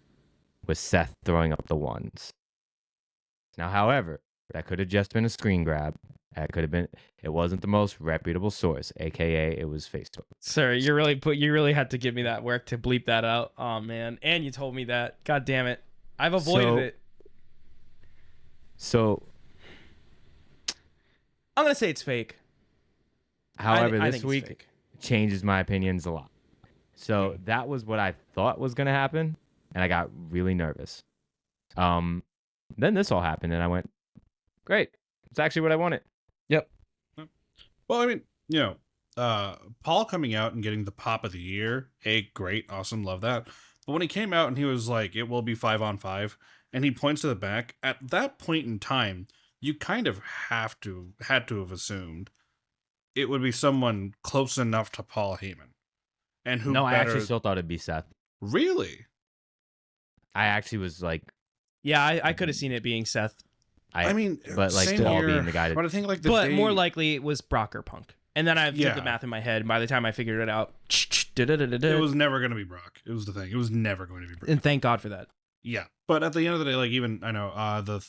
with Seth throwing up the ones. Now, however, that could have just been a screen grab. That could have been. It wasn't the most reputable source, aka it was Facebook. Sir, you really had to give me that work to bleep that out. Oh man, and you told me that. God damn it, I've avoided it. So I'm gonna say it's fake. However, this week changes my opinions a lot. So that was what I thought was gonna happen, and I got really nervous. Then this all happened, and I went, "Great, it's actually what I wanted." Yep. Well, I mean, Paul coming out and getting the pop of the year, hey, great, awesome, love that. But when he came out and he was like, "It will be 5-on-5," and he points to the back, at that point in time, you kind of had to have assumed it would be someone close enough to Paul Heyman. And who? No, I actually still thought it'd be Seth. Really? I actually was like, yeah, I could have seen it being Seth. I mean, but like Paul being the guy. But I think like more likely it was Brock or Punk. And then I did the math in my head. And by the time I figured it out, it was never going to be Brock. It was the thing. It was never going to be Brock. And thank God for that. Yeah, but at the end of the day, like even I know the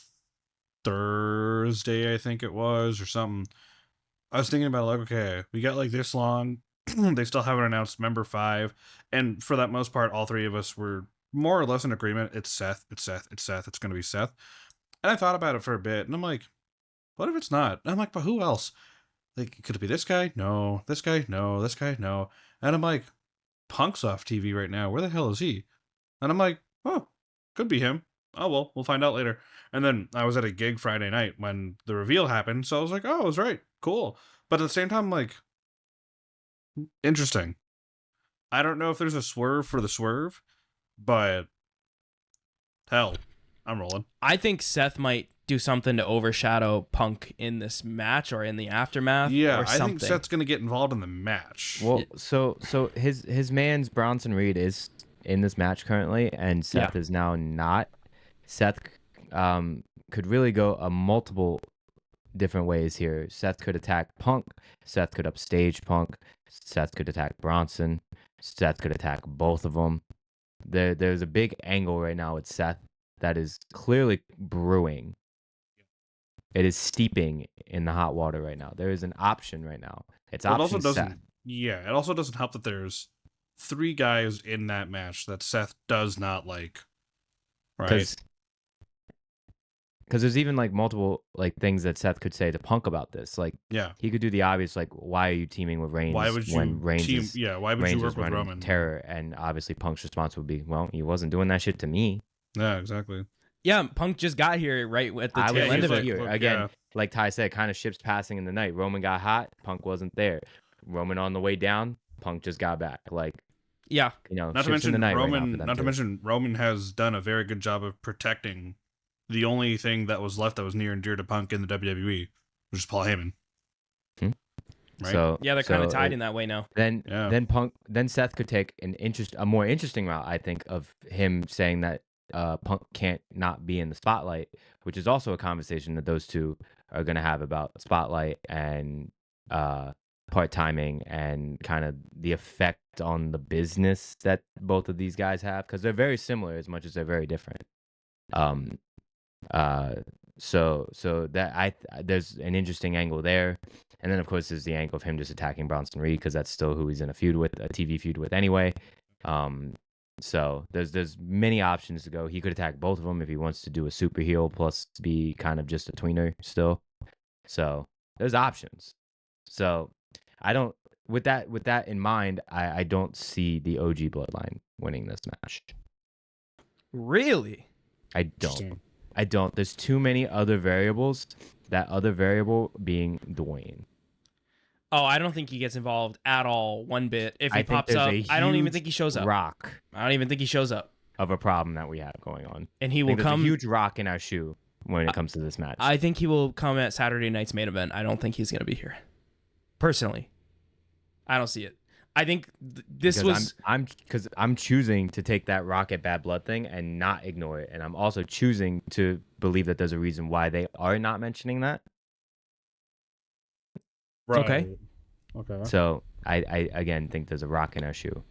Thursday I think it was or something. I was thinking about like, okay, we got like this long. They still haven't announced member 5, and for that most part, all three of us were more or less in agreement. It's Seth. It's Seth. It's Seth. It's going to be Seth. And I thought about it for a bit, and I'm like, what if it's not? And I'm like, but who else? Like, could it be this guy? No. This guy? No. This guy? No. And I'm like, Punk's off TV right now. Where the hell is he? And I'm like, oh, could be him. Oh, well, we'll find out later. And then I was at a gig Friday night when the reveal happened, so I was like, oh, I was right. Cool. But at the same time, I'm like, interesting. I don't know if there's a swerve for the swerve, but hell, I'm rolling. I think Seth might do something to overshadow Punk in this match or in the aftermath. Yeah, or something. I think Seth's going to get involved in the match. Well, so his man's Bronson Reed is in this match currently, and Seth is now not. Seth could really go a multiple different ways here. Seth could attack Punk. Seth could upstage Punk. Seth could attack Bronson. Seth could attack both of them. There's a big angle right now with Seth that is clearly brewing. It is steeping in the hot water right now. There is an option right now. It's option Seth. Yeah, it also doesn't help that there's 3 guys in that match that Seth does not like. Right? Because there's even like multiple like things that Seth could say to Punk about this. Like, he could do the obvious, like, why are you teaming with Reigns? Why would you Reigns why would you work with Roman? Terror, and obviously Punk's response would be, well, he wasn't doing that shit to me. Yeah, exactly. Yeah, Punk just got here right at the tail end of it. Again, like Ty said, kind of ships passing in the night. Roman got hot, Punk wasn't there. Roman on the way down, Punk just got back. Like, yeah, not to mention Roman. Not to mention Roman has done a very good job of protecting the only thing that was left that was near and dear to Punk in the WWE, which is Paul Heyman. Right? So they're kind of tied in that way now. Then Seth could take a more interesting route, I think, of him saying that Punk can't not be in the spotlight, which is also a conversation that those two are going to have about spotlight and part timing and kind of the effect on the business that both of these guys have, because they're very similar as much as they're very different. So that there's an interesting angle there, and then of course there's the angle of him just attacking Bronson Reed because that's still who he's in a TV feud with anyway. So there's many options to go. He could attack both of them if he wants to do a super heel plus be kind of just a tweener still. So there's options. So I don't with that in mind, I don't see the OG Bloodline winning this match. Really? I don't. There's too many other variables. That other variable being Dwayne. Oh, I don't think he gets involved at all one bit. If he pops up, I don't even think he shows up. I don't even think he shows up. Of a problem that we have going on. And he will come. There's a huge rock in our shoe when it comes to this match. I think he will come at Saturday night's main event. I don't think he's going to be here. Personally, I don't see it. I think I'm choosing to take that rock at Bad Blood thing and not ignore it, and I'm also choosing to believe that there's a reason why they are not mentioning that. Right. Okay. So I again think there's a rock in our shoe.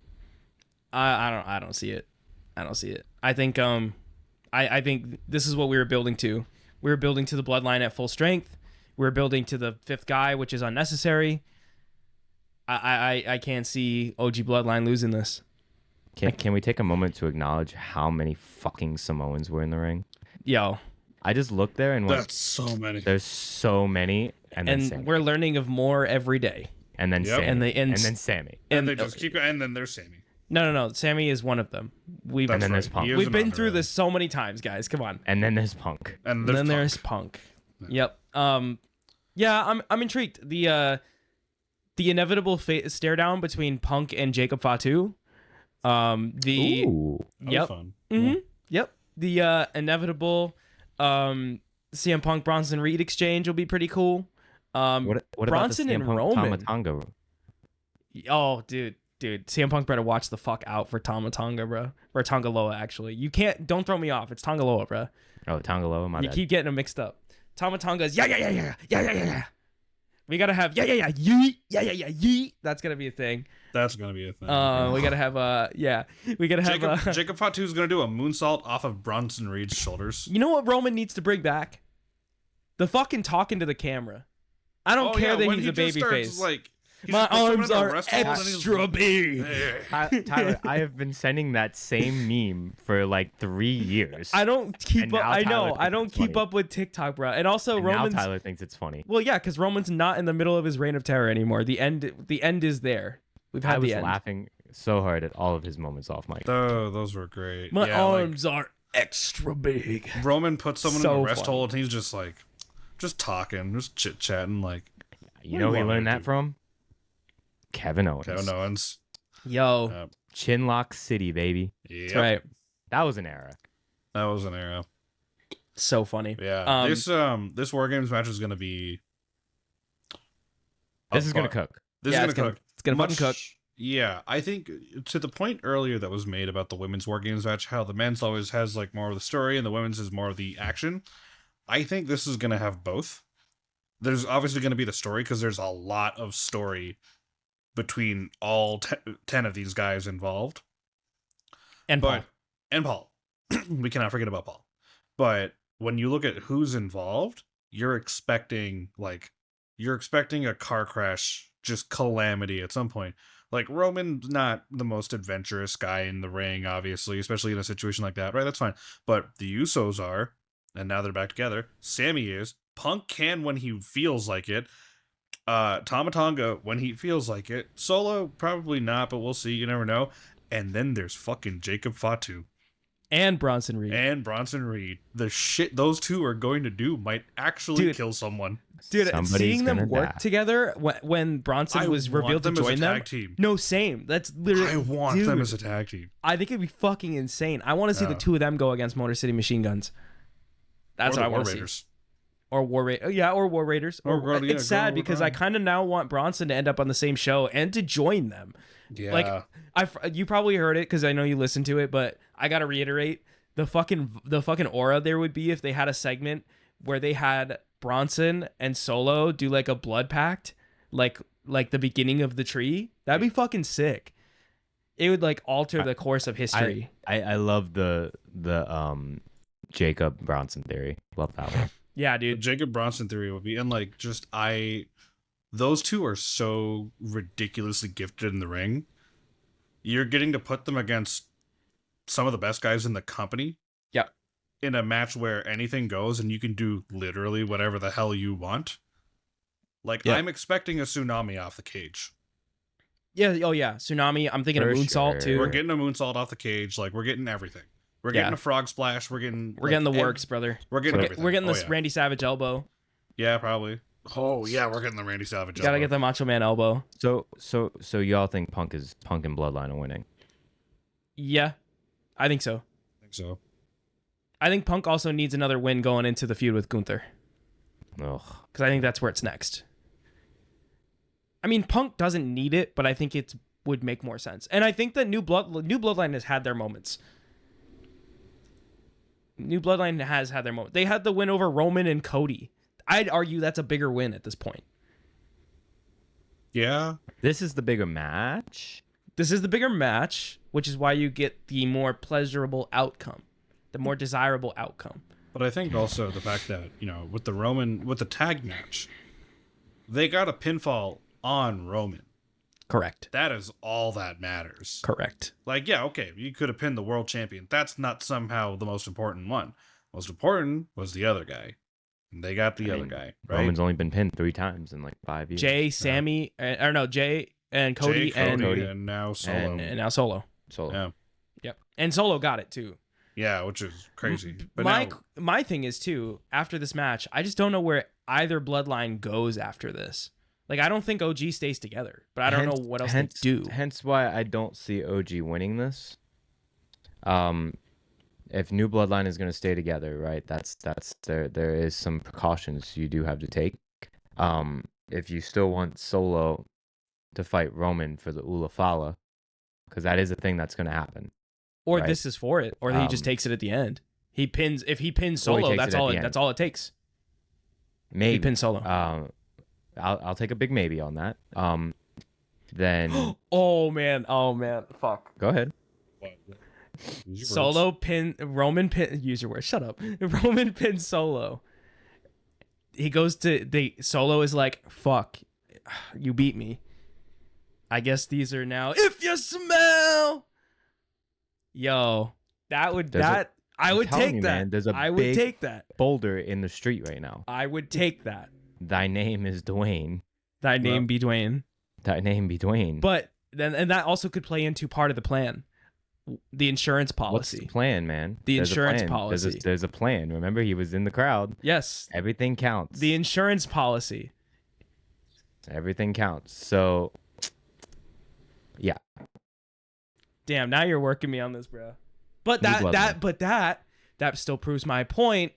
I don't see it. I don't see it. I think I think this is what we were building to. We were building to the Bloodline at full strength. We were building to the fifth guy, which is unnecessary. I can't see OG Bloodline losing this. Can we take a moment to acknowledge how many fucking Samoans were in the ring? Yo. I just looked there and went, that's so many. There's so many, and we're learning of more every day. And then Sammy. And then Sammy. And they just keep going, and then there's Sammy. No. Sammy is one of them. And then there's Punk. We've been through this so many times, guys. Come on. And then there's Punk. And then there's Punk. Yep. Yeah, I'm intrigued. The inevitable stare down between Punk and Jacob Fatu. Ooh, yep. Fun. Mm-hmm. Yep. The inevitable CM Punk Bronson Reed exchange will be pretty cool. What Bronson about the CM and Punk Roman? Tama Tonga? Oh, dude, CM Punk better watch the fuck out for Tama Tonga, bro. Or Tongaloa, actually. Don't throw me off. It's Tongaloa, bro. Oh, Tongaloa, my bad. You keep getting them mixed up. Tama Tonga's yeah. We gotta have yeet, yeet. That's gonna be a thing. That's gonna be a thing. We gotta have We gotta have Jacob Fatu's gonna do a moonsault off of Bronson Reed's shoulders. You know what Roman needs to bring back? The fucking talking to the camera. I don't care that he's a babyface. Like, my arms are extra big. Tyler, I have been sending that same meme for like 3 years. I don't keep up. I know. I don't keep up with TikTok, bro. And also, Roman's. Now Tyler thinks it's funny. Well, yeah, because Roman's not in the middle of his reign of terror anymore. The end is there. We've had the end. I was laughing so hard at all of his moments off mic. Oh, those were great. My arms are extra big. Roman puts someone in a rest hold, and he's just like, just talking, just chit chatting, like. You know who he learned that from? Kevin Owens. Yo. Chinlock City, baby. Yep. That's right. That was an era. So funny. Yeah. This WarGames match is gonna be. This is gonna cook. It's gonna fucking cook. Yeah, I think to the point earlier that was made about the women's WarGames match, how the men's always has like more of the story and the women's is more of the action. I think this is gonna have both. There's obviously gonna be the story because there's a lot of story between all 10 of these guys involved. And Paul. We cannot forget about Paul. But when you look at who's involved, you're expecting a car crash, just calamity at some point. Like, Roman's not the most adventurous guy in the ring, obviously, especially in a situation like that, right? That's fine. But the Usos are, and now they're back together. Sammy is. Punk can when he feels like it. Tama Tonga when he feels like it. Solo, probably not, but we'll see. You never know. And then there's fucking Jacob Fatu. And Bronson Reed. The shit those two are going to do might actually kill someone. Dude, seeing them work together when Bronson was revealed to join them. No, same. That's literally. I want them as a tag team. I think it'd be fucking insane. I want to see the two of them go against Motor City Machine Guns. That's what I want to see. Or War Raiders. Yeah, or War Raiders. It's sad because I kind of now want Bronson to end up on the same show and to join them. Yeah. Like, you probably heard it because I know you listened to it, but I gotta reiterate the fucking aura there would be if they had a segment where they had Bronson and Solo do like a blood pact like the beginning of the tree, that'd be fucking sick. It would like alter the course of history. I love the Jacob Bronson theory. Love that one. Yeah, The dude. Jacob Bronson theory would be, and like just those two are so ridiculously gifted in the ring. You're getting to put them against some of the best guys in the company. Yep. In a match where anything goes and you can do literally whatever the hell you want. Like, Yeah. I'm expecting a tsunami off the cage. Yeah. Oh yeah. Tsunami. I'm thinking For of moonsault sure. too. We're getting a moonsault off the cage. Like, we're getting everything. We're getting Yeah. a frog splash. We're getting the works, brother. We're getting everything. We're getting Oh, this yeah. Randy Savage elbow. Yeah, probably. Oh yeah, we're getting the Randy Savage. You gotta get the Macho Man elbow. So y'all think Punk and Bloodline are winning? Yeah, I think so. I think so. I think Punk also needs another win going into the feud with Gunther, Ugh. because I think that's where it's next. I mean, Punk doesn't need it, but I think it would make more sense. And I think that New Bloodline has had their moments. New Bloodline has had their moment. They had the win over Roman and Cody. I'd argue that's a bigger win at this point. Yeah. This is the bigger match. This is the bigger match, which is why you get the more pleasurable outcome, the more desirable outcome. But I think also the fact that, with the tag match, they got a pinfall on Roman. Correct. That is all that matters. Correct. Like, yeah, okay, you could have pinned the world champion. That's not somehow the most important one. Most important was the other guy. And they got the other guy, right? Roman's only been pinned 3 times in like 5 years. Jay, Sammy, Jay and Cody, and now Solo. and now Solo. Solo. Yeah. Yep. And Solo got it too. Yeah, which is crazy. But my thing is too, after this match, I just don't know where either bloodline goes after this. Like, I don't think OG stays together, but I don't know what else they do. Hence why I don't see OG winning this. If New Bloodline is going to stay together, right? That's there is some precautions you do have to take. If you still want Solo to fight Roman for the Ula Fala, because that is a thing that's going to happen. Or right? This is for it, or he just takes it at the end. If he pins Solo, that's all it takes. Maybe he pins Solo. I'll take a big maybe on that. Then oh man, fuck. Go ahead. Solo pin Roman pin. Use your words. Shut up. Roman pin Solo. He goes to Solo is like, fuck, you beat me. I guess these are now. If you smell, yo, I would take that. Man, there's a I would big take that boulder in the street right now. I would take that. Thy name is Dwayne. Thy name be Dwayne. Thy name be Dwayne. But then, and that also could play into part of the plan. The insurance policy. What's the plan, man? There's insurance plan. policy. There's a plan. Remember, he was in the crowd. Yes. Everything counts. The insurance policy. Everything counts. So, yeah. Damn, now you're working me on this, bro. But that still proves my point.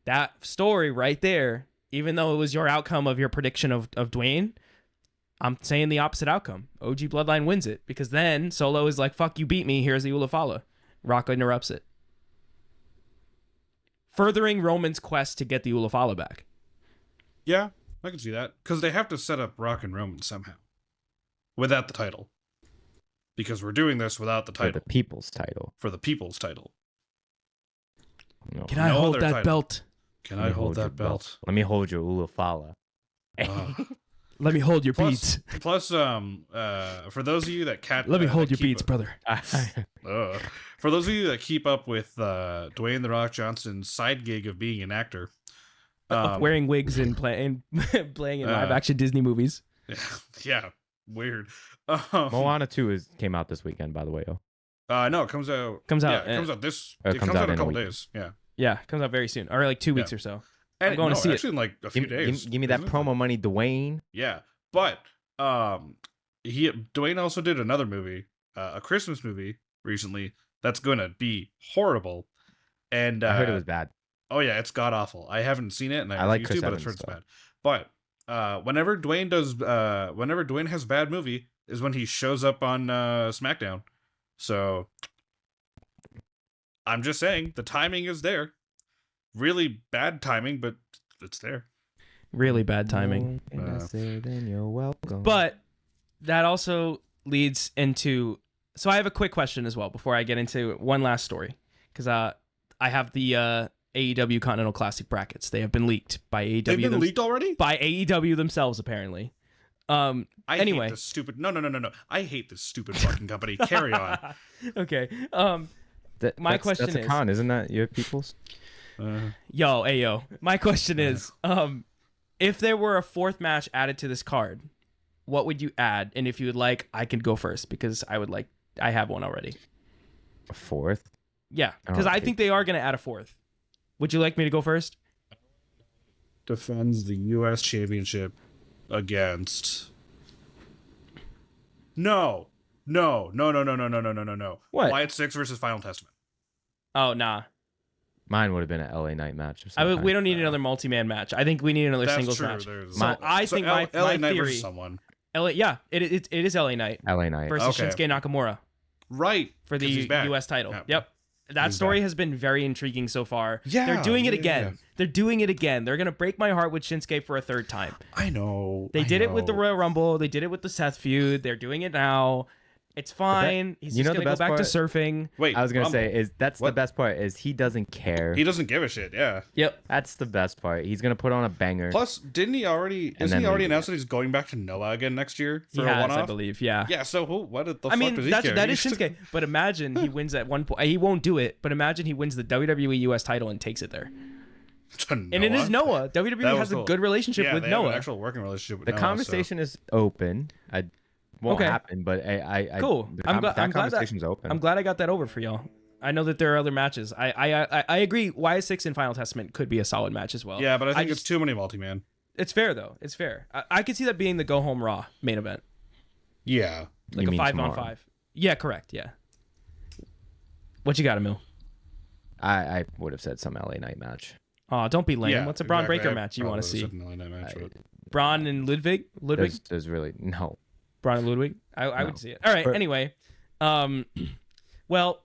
That story right there, even though it was your outcome of your prediction of Dwayne, I'm saying the opposite outcome. OG Bloodline wins it because then Solo is like, fuck, you beat me. Here's the Ula Fala. Rock interrupts it. Furthering Roman's quest to get the Ula Fala back. Yeah, I can see that. Because they have to set up Rock and Roman somehow. Without the title. Because we're doing this without the title. For the people's title. For the people's title. No. Can I hold that belt? Can I hold that belt? Let me hold your Ula Fala. Let me hold your beats. Plus, for those of you that let me hold your beats, brother. For those of you that keep up with Dwayne "The Rock" Johnson's side gig of being an actor, of wearing wigs and playing in live action Disney movies. Yeah, weird. Moana 2 came out this weekend, by the way. No, it comes out. Yeah, it comes out this. It comes out in a couple week. days. Yeah. Yeah, comes out very soon, or like 2 weeks or so. And I'm going to see actually it in like a few days. Give me that promo money, Dwayne. Yeah, but Dwayne also did another movie, a Christmas movie recently that's gonna be horrible. And I heard it was bad. Oh yeah, it's god awful. I haven't seen it, and I like refuse Chris to, but I've heard Evans, it's bad. But whenever Dwayne has a bad movie is when he shows up on SmackDown. So I'm just saying the timing is there. Really bad timing, but it's there. Really bad timing. Then you're welcome. But that also leads into. So I have a quick question as well before I get into one last story, because I have the AEW Continental Classic brackets. They have been leaked by AEW. They've been leaked already? By AEW themselves, apparently. Anyway. Hate this stupid. No. I hate this stupid fucking company. Carry on. Okay. My question that's a is, con, isn't that your people's? Yo. My question is, if there were a fourth match added to this card, what would you add? And if you would like, I could go first because I have one already. A fourth? Yeah, because I think they are going to add a fourth. Would you like me to go first? Defends the U.S. Championship against. No. What? Wyatt 6 versus Final Testament. Oh, nah. Mine would have been an LA Night match. Or something. We don't need another multi-man match. I think we need another singles match. I think my LA Knight theory. versus someone. It is LA Knight. LA Night versus Shinsuke Nakamura. Right. For the U.S. title. Yeah. Yep. That story has been very intriguing so far. Yeah. They're doing it again. Yeah. They're doing it again. They're going to break my heart with Shinsuke for a third time. I know. They did it with the Royal Rumble. They did it with the Seth feud. They're doing it now. It's fine. He's just going to go back to surfing. Wait, I was going to say, the best part is he doesn't care. He doesn't give a shit, yeah. Yep. That's the best part. He's going to put on a banger. Plus, isn't he already announced that he's going back to Noah again next year for a one-off? I believe, yeah. Yeah, so what the fuck does he care? That is Shinsuke. But imagine he wins at one point. He won't do it, but imagine he wins the WWE US title and takes it there. And it is Noah. WWE has a good relationship with Noah. An actual working relationship with the Noah. Conversation is open. Won't happen, but cool. I'm glad conversation's open. I'm glad I got that over for y'all. I know that there are other matches. I agree. YS6 and Final Testament could be a solid match as well. Yeah, but I think it's too many multi-man. It's fair though. It's fair. I could see that being the Go Home Raw main event. Yeah, like a 5-on-5. Yeah, correct. Yeah. What you got, Emil? I would have said some LA Night match. Oh, don't be lame. Yeah, What's a Braun Breaker match you want to see? Braun and Ludwig? There's really no. Braun and Ludwig? I would see it. All right. Anyway, well,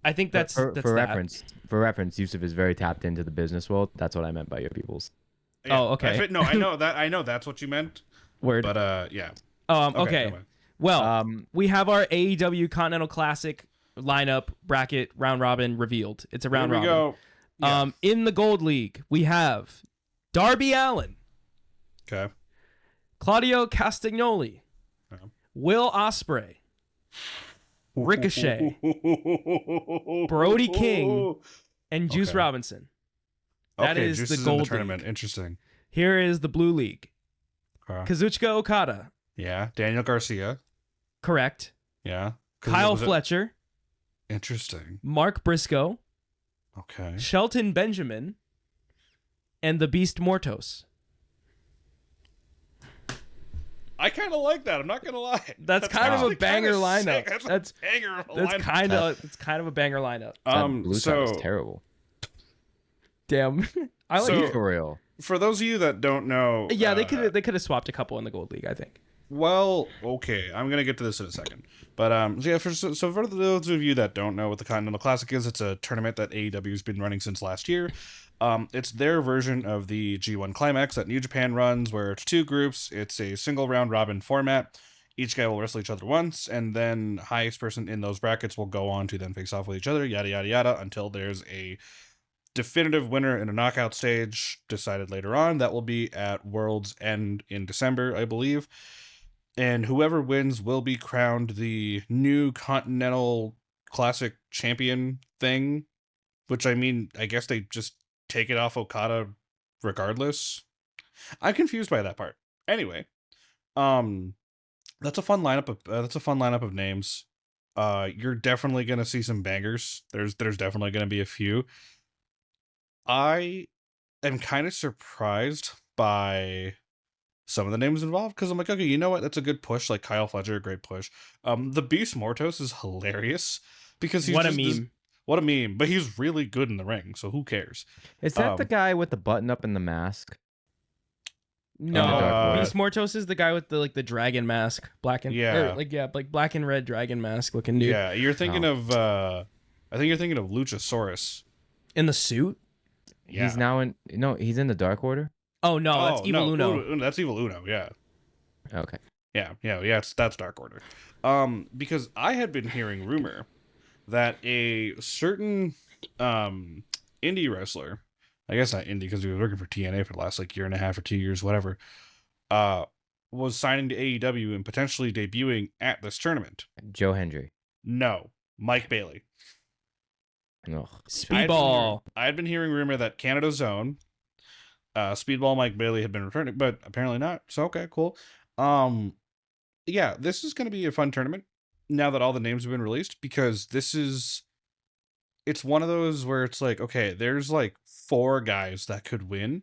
I think that's for reference. For reference, Yusuf is very tapped into the business world. That's what I meant by your peoples. Yeah, oh, okay. I know that. I know that's what you meant. Word. But yeah. Okay. Well, we have our AEW Continental Classic lineup bracket round robin revealed. It's a round robin. Here we go. Yeah. In the Gold League, we have Darby Allin. Okay. Claudio Castagnoli. Will Ospreay. Ricochet. Brody King. And Juice Robinson. That is Juice the is Gold in the tournament. League. Interesting. Here is the Blue League. Kazuchika Okada. Yeah. Daniel Garcia. Correct. Yeah. Kyle Fletcher. Interesting. Mark Briscoe. Okay. Shelton Benjamin. And the Beast Mortos. I kind of like that. I'm not gonna lie. That's kind of a banger lineup. That's a banger lineup. It's kind of a banger lineup. Blue side is terrible. Damn. I like it for real. For those of you that don't know, yeah, they could have swapped a couple in the Gold League, I think. Well, okay, I'm gonna get to this in a second, but for those of you that don't know what the Continental Classic is, it's a tournament that AEW has been running since last year. It's their version of the G1 Climax that New Japan runs, where it's two groups. It's a single round robin format. Each guy will wrestle each other once, and then highest person in those brackets will go on to then face off with each other, yada yada yada, until there's a definitive winner in a knockout stage decided later on. That will be at World's End in December, I believe. And whoever wins will be crowned the new Continental Classic champion thing, which I mean, I guess they just take it off Okada regardless. I'm confused by that part. Anyway, that's a fun lineup of names. You're definitely gonna see some bangers. There's definitely gonna be a few. I am kind of surprised by some of the names involved, because I'm like, okay, you know what? That's a good push. Like Kyle Fletcher, a great push. The Beast Mortos is hilarious because he's what a meme. What a meme. But he's really good in the ring, so who cares? Is that the guy with the button up in the mask? No, Beast Mortos is the guy with the dragon mask, black and black and red dragon mask looking dude. Yeah, you're thinking of I think you're thinking of Luchasaurus in the suit. Yeah. He's in the Dark Order. Oh no, that's Evil Uno. That's Evil Uno. Yeah. Okay. Yeah. That's Dark Order. Because I had been hearing rumor that a certain indie wrestler, I guess not indie because he was working for TNA for the last like year and a half or 2 years, whatever, was signing to AEW and potentially debuting at this tournament. Joe Hendry. No, Mike Bailey. Ugh. Speedball. I had been hearing rumor that Canada's own Speedball Mike Bailey had been returning, but apparently not. So okay, cool. Yeah, this is going to be a fun tournament now that all the names have been released, because it's one of those where it's like, okay, there's like 4 guys that could win,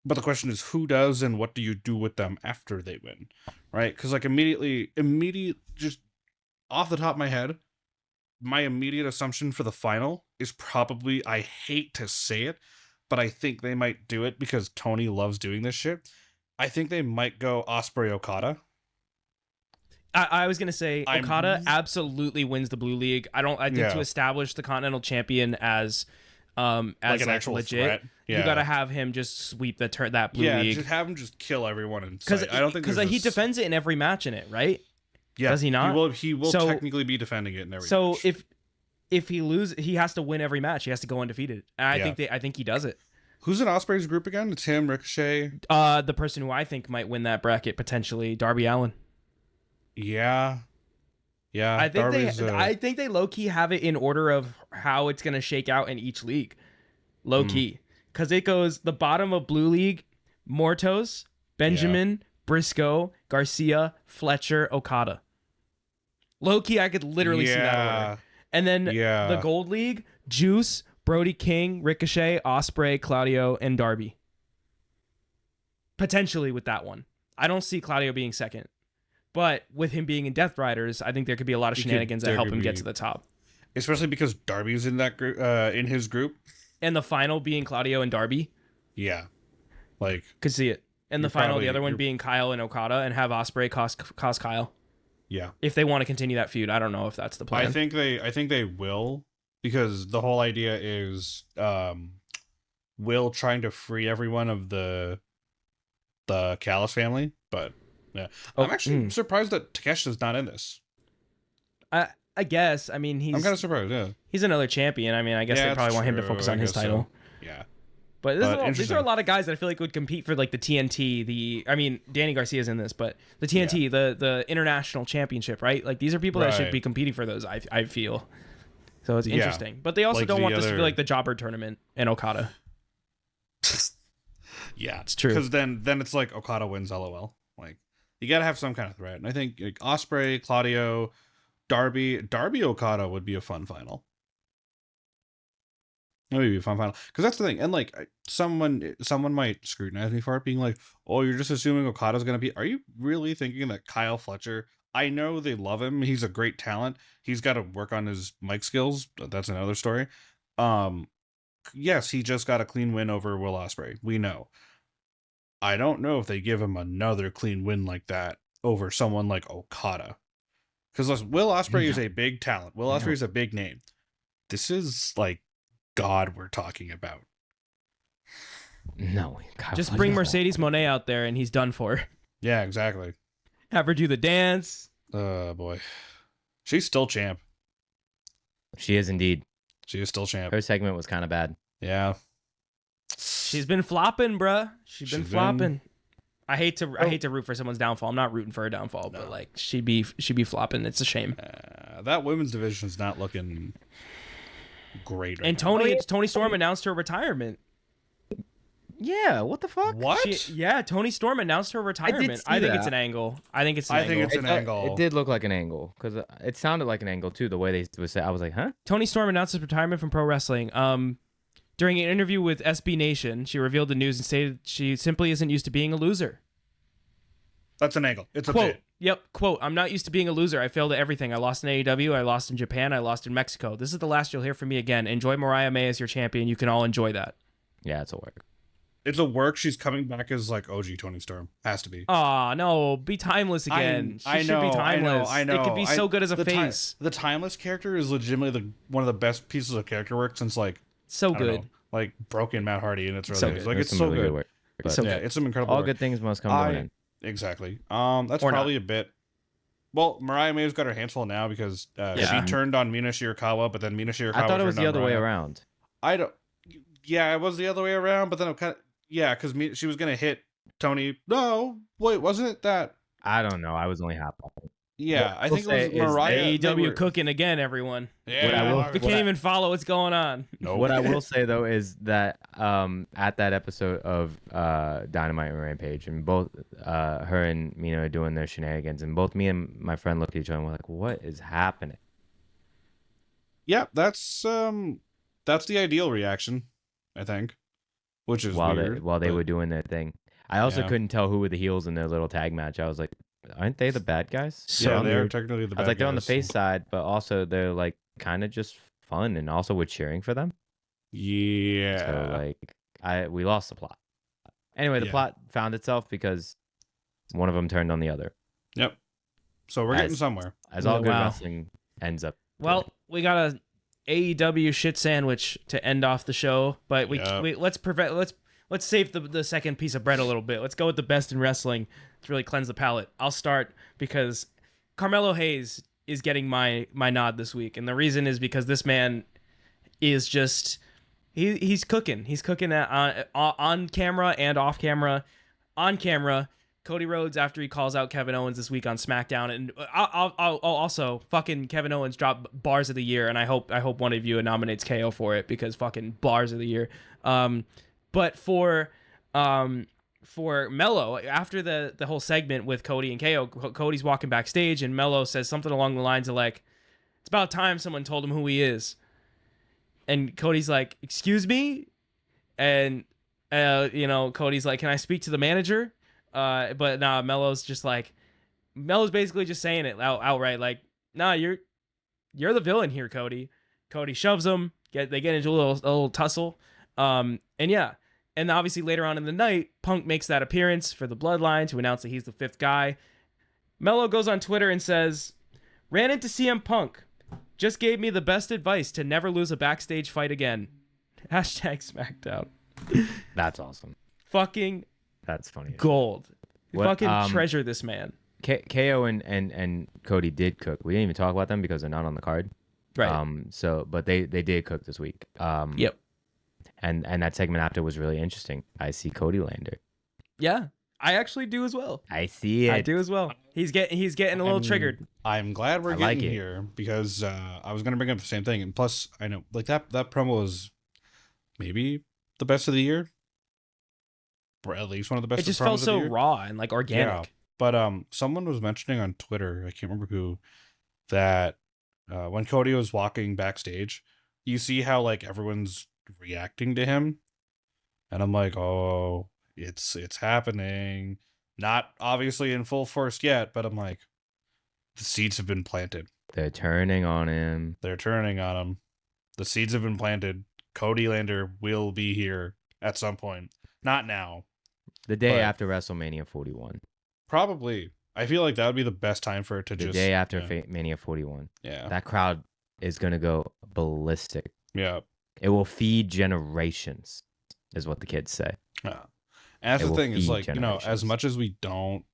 but the question is who does and what do you do with them after they win, right? Because like immediate, just off the top of my head, my immediate assumption for the final is probably, I hate to say it, but I think they might do it because Tony loves doing this shit. I think they might go Ospreay Okada. I was gonna say Okada absolutely wins the Blue League. I think to establish the Continental Champion as like an actual legit threat. Yeah. You gotta have him just sweep that Blue League. Just have him just kill everyone in sight. I don't think because he defends it in every match in it, right? Yeah, does he not? He will technically be defending it in every match. So if he loses, he has to win every match. He has to go undefeated. And I think he does it. Who's in Ospreay's group again? It's him, Ricochet. The person who I think might win that bracket potentially, Darby Allin. Yeah. I think they low key have it in order of how it's gonna shake out in each league, low key, because it goes the bottom of Blue League: Mortos, Benjamin, Briscoe, Garcia, Fletcher, Okada. Low key, I could literally see that order. And then the Gold League: Juice, Brody King, Ricochet, Ospreay, Claudio, and Darby. Potentially with that one, I don't see Claudio being second. But with him being in Death Riders, I think there could be a lot of shenanigans that help him get to the top. Especially because Darby's in that group, in his group. And the final being Claudio and Darby. Yeah. Like, could see it. And the final, the other one being Kyle and Okada, and have Ospreay cost Kyle. Yeah. If they want to continue that feud, I don't know if that's the plan. I think they will, because the whole idea is Will trying to free everyone of the Callis family, but yeah. I'm actually surprised that Takeshita's not in this. I guess. I mean, I'm kind of surprised, yeah. He's another champion. I mean, I guess they probably want him to focus on his title. So. Yeah. But these are a lot of guys that I feel like would compete for like the TNT, Danny Garcia's in this, but the TNT, the international championship, right? Like these are people that should be competing for those, I feel. So it's interesting. But they also don't want this to be like the Jobber tournament in Okada. Yeah. It's true. Because then it's like Okada wins LOL. Like, you gotta have some kind of threat. And I think like Ospreay, Claudio, Darby Okada would be a fun final. That would be a fun final. Because that's the thing. And like someone might scrutinize me for it, being like, oh, you're just assuming Okada's gonna be. Are you really thinking that Kyle Fletcher? I know they love him. He's a great talent. He's got to work on his mic skills. That's another story. Yes, he just got a clean win over Will Ospreay. We know. I don't know if they give him another clean win like that over someone like Okada. Because Will Ospreay is a big talent. Will Ospreay is a big name. This is like God we're talking about. No. Just bring Mercedes Monet out there and he's done for. Yeah, exactly. Have her do the dance. Boy. She's still champ. She is indeed. She is still champ. Her segment was kind of bad. Yeah. She's been flopping, bruh. She's been flopping. I hate to root for someone's downfall. I'm not rooting for her downfall, but like she be flopping. It's a shame. That women's division is not looking great right and now. Tony Storm announced her retirement. Yeah, what the fuck? What? Tony Storm announced her retirement. I think it's an angle. I think it's an angle. It did look like an angle because it sounded like an angle too. The way they would say, I was like, huh? Tony Storm announced his retirement from pro wrestling. During an interview with SB Nation, she revealed the news and stated she simply isn't used to being a loser. That's an angle. It's quote, a bit. Yep, quote, I'm not used to being a loser. I failed at everything. I lost in AEW. I lost in Japan. I lost in Mexico. This is the last you'll hear from me again. Enjoy Mariah May as your champion. You can all enjoy that. Yeah, it's a work. It's a work. She's coming back as like OG Tony Storm. Has to be. Aw, no. Be timeless again. She should be timeless. I know. It could be so good as a face. The timeless character is legitimately one of the best pieces of character work since like... So good. Like Broken Matt Hardy, and it's really so good. Good. Like it's so really good. Work. But So yeah, good. it's some incredible all work. good things must come to an end. Exactly. That's Or probably a bit. Well, Mariah May's got her hands full now because Yeah. she turned on Mina Shirakawa, but then Mina Shirakawa I thought it was turned the on other way Mariah. around. I don't. Yeah, it was the other way around, but then it kind of because she was gonna hit Tony. No, wait, wasn't it that? I don't know. I was only half. Yeah, What I I will think it was say is Mariah. they AEW were- cooking again, everyone. Yeah, What I will- We can't even follow what's going on. Nope. What I will say though is that at that episode of Dynamite and Rampage, and both her and Mina are doing their shenanigans, and both me and my friend looked at each other and were like, "What is happening?" Yeah, that's the ideal reaction, I think, which is While weird. they but- were doing their thing, I also Yeah. couldn't tell who were the heels in their little tag match. I was like, "Aren't they the bad guys?" So yeah, they're weird. technically the I was bad like, they're on the guys. face side, but also they're like kind of just fun, and also we're cheering for them. Yeah. So like, we lost the plot. Anyway, the Yeah. plot found itself because one of them turned on the other, Yep. So we're getting As- somewhere. as all good Wow. wrestling ends up. Well, we got a AEW shit sandwich to end off the show, but Yeah. let's save the second piece of bread a little bit. Let's go with the best in wrestling to really cleanse the palate. I'll start because Carmelo Hayes is getting my nod this week, and the reason is because this man is just he's cooking. He's cooking on camera and off camera. On camera, Cody Rhodes after he calls out Kevin Owens this week on SmackDown, and I'll also fucking Kevin Owens dropped bars of the year, and I hope one of you nominates KO for it because fucking bars of the year. But for Mello, after the whole segment with Cody and KO, Cody's walking backstage, and Mello says something along the lines of like, "It's about time someone told him who he is." And Cody's like, "Excuse me?" And Cody's like, "Can I speak to the manager?" But nah, Mello's basically just saying it outright, like, "Nah, you're the villain here, Cody." Cody shoves him. They get into a little tussle. And yeah, and obviously later on in the night, Punk makes that appearance for the Bloodline to announce that he's the fifth guy. Mello goes on Twitter and says, "Ran into CM Punk. Just gave me the best advice to never lose a backstage fight again." Hashtag SmackDown. That's awesome. Fucking That's funny. gold. What, Fucking treasure this man. KO and Cody did cook. We didn't even talk about them because they're not on the card. Right. But they did cook this week. Yep. And that segment after was really interesting. I see Cody Lander. Yeah. I actually do as well. I see it. I do as well. He's getting a little triggered. I'm glad we're I like getting it. here because I was gonna bring up the same thing, and plus I know like that promo was maybe the best of the year, or at least one of the best. It just promos felt of the so year. raw and like organic. Yeah. But someone was mentioning on Twitter, I can't remember who, that when Cody was walking backstage, you see how like everyone's reacting to him, and I'm like, oh, it's happening. Not obviously in full force yet, but I'm like, the seeds have been planted. They're turning on him. They're turning on him. The seeds have been planted. Cody Lander will be here at some point. Not now. The day But- after WrestleMania 41. Probably. I feel like that would be the best time for it to The just day after yeah. Mania 41. Yeah. That crowd is going to go ballistic. Yeah. It will feed generations, is what the kids say. Yeah. And that's It the will thing is feed like, as generations. much as we don't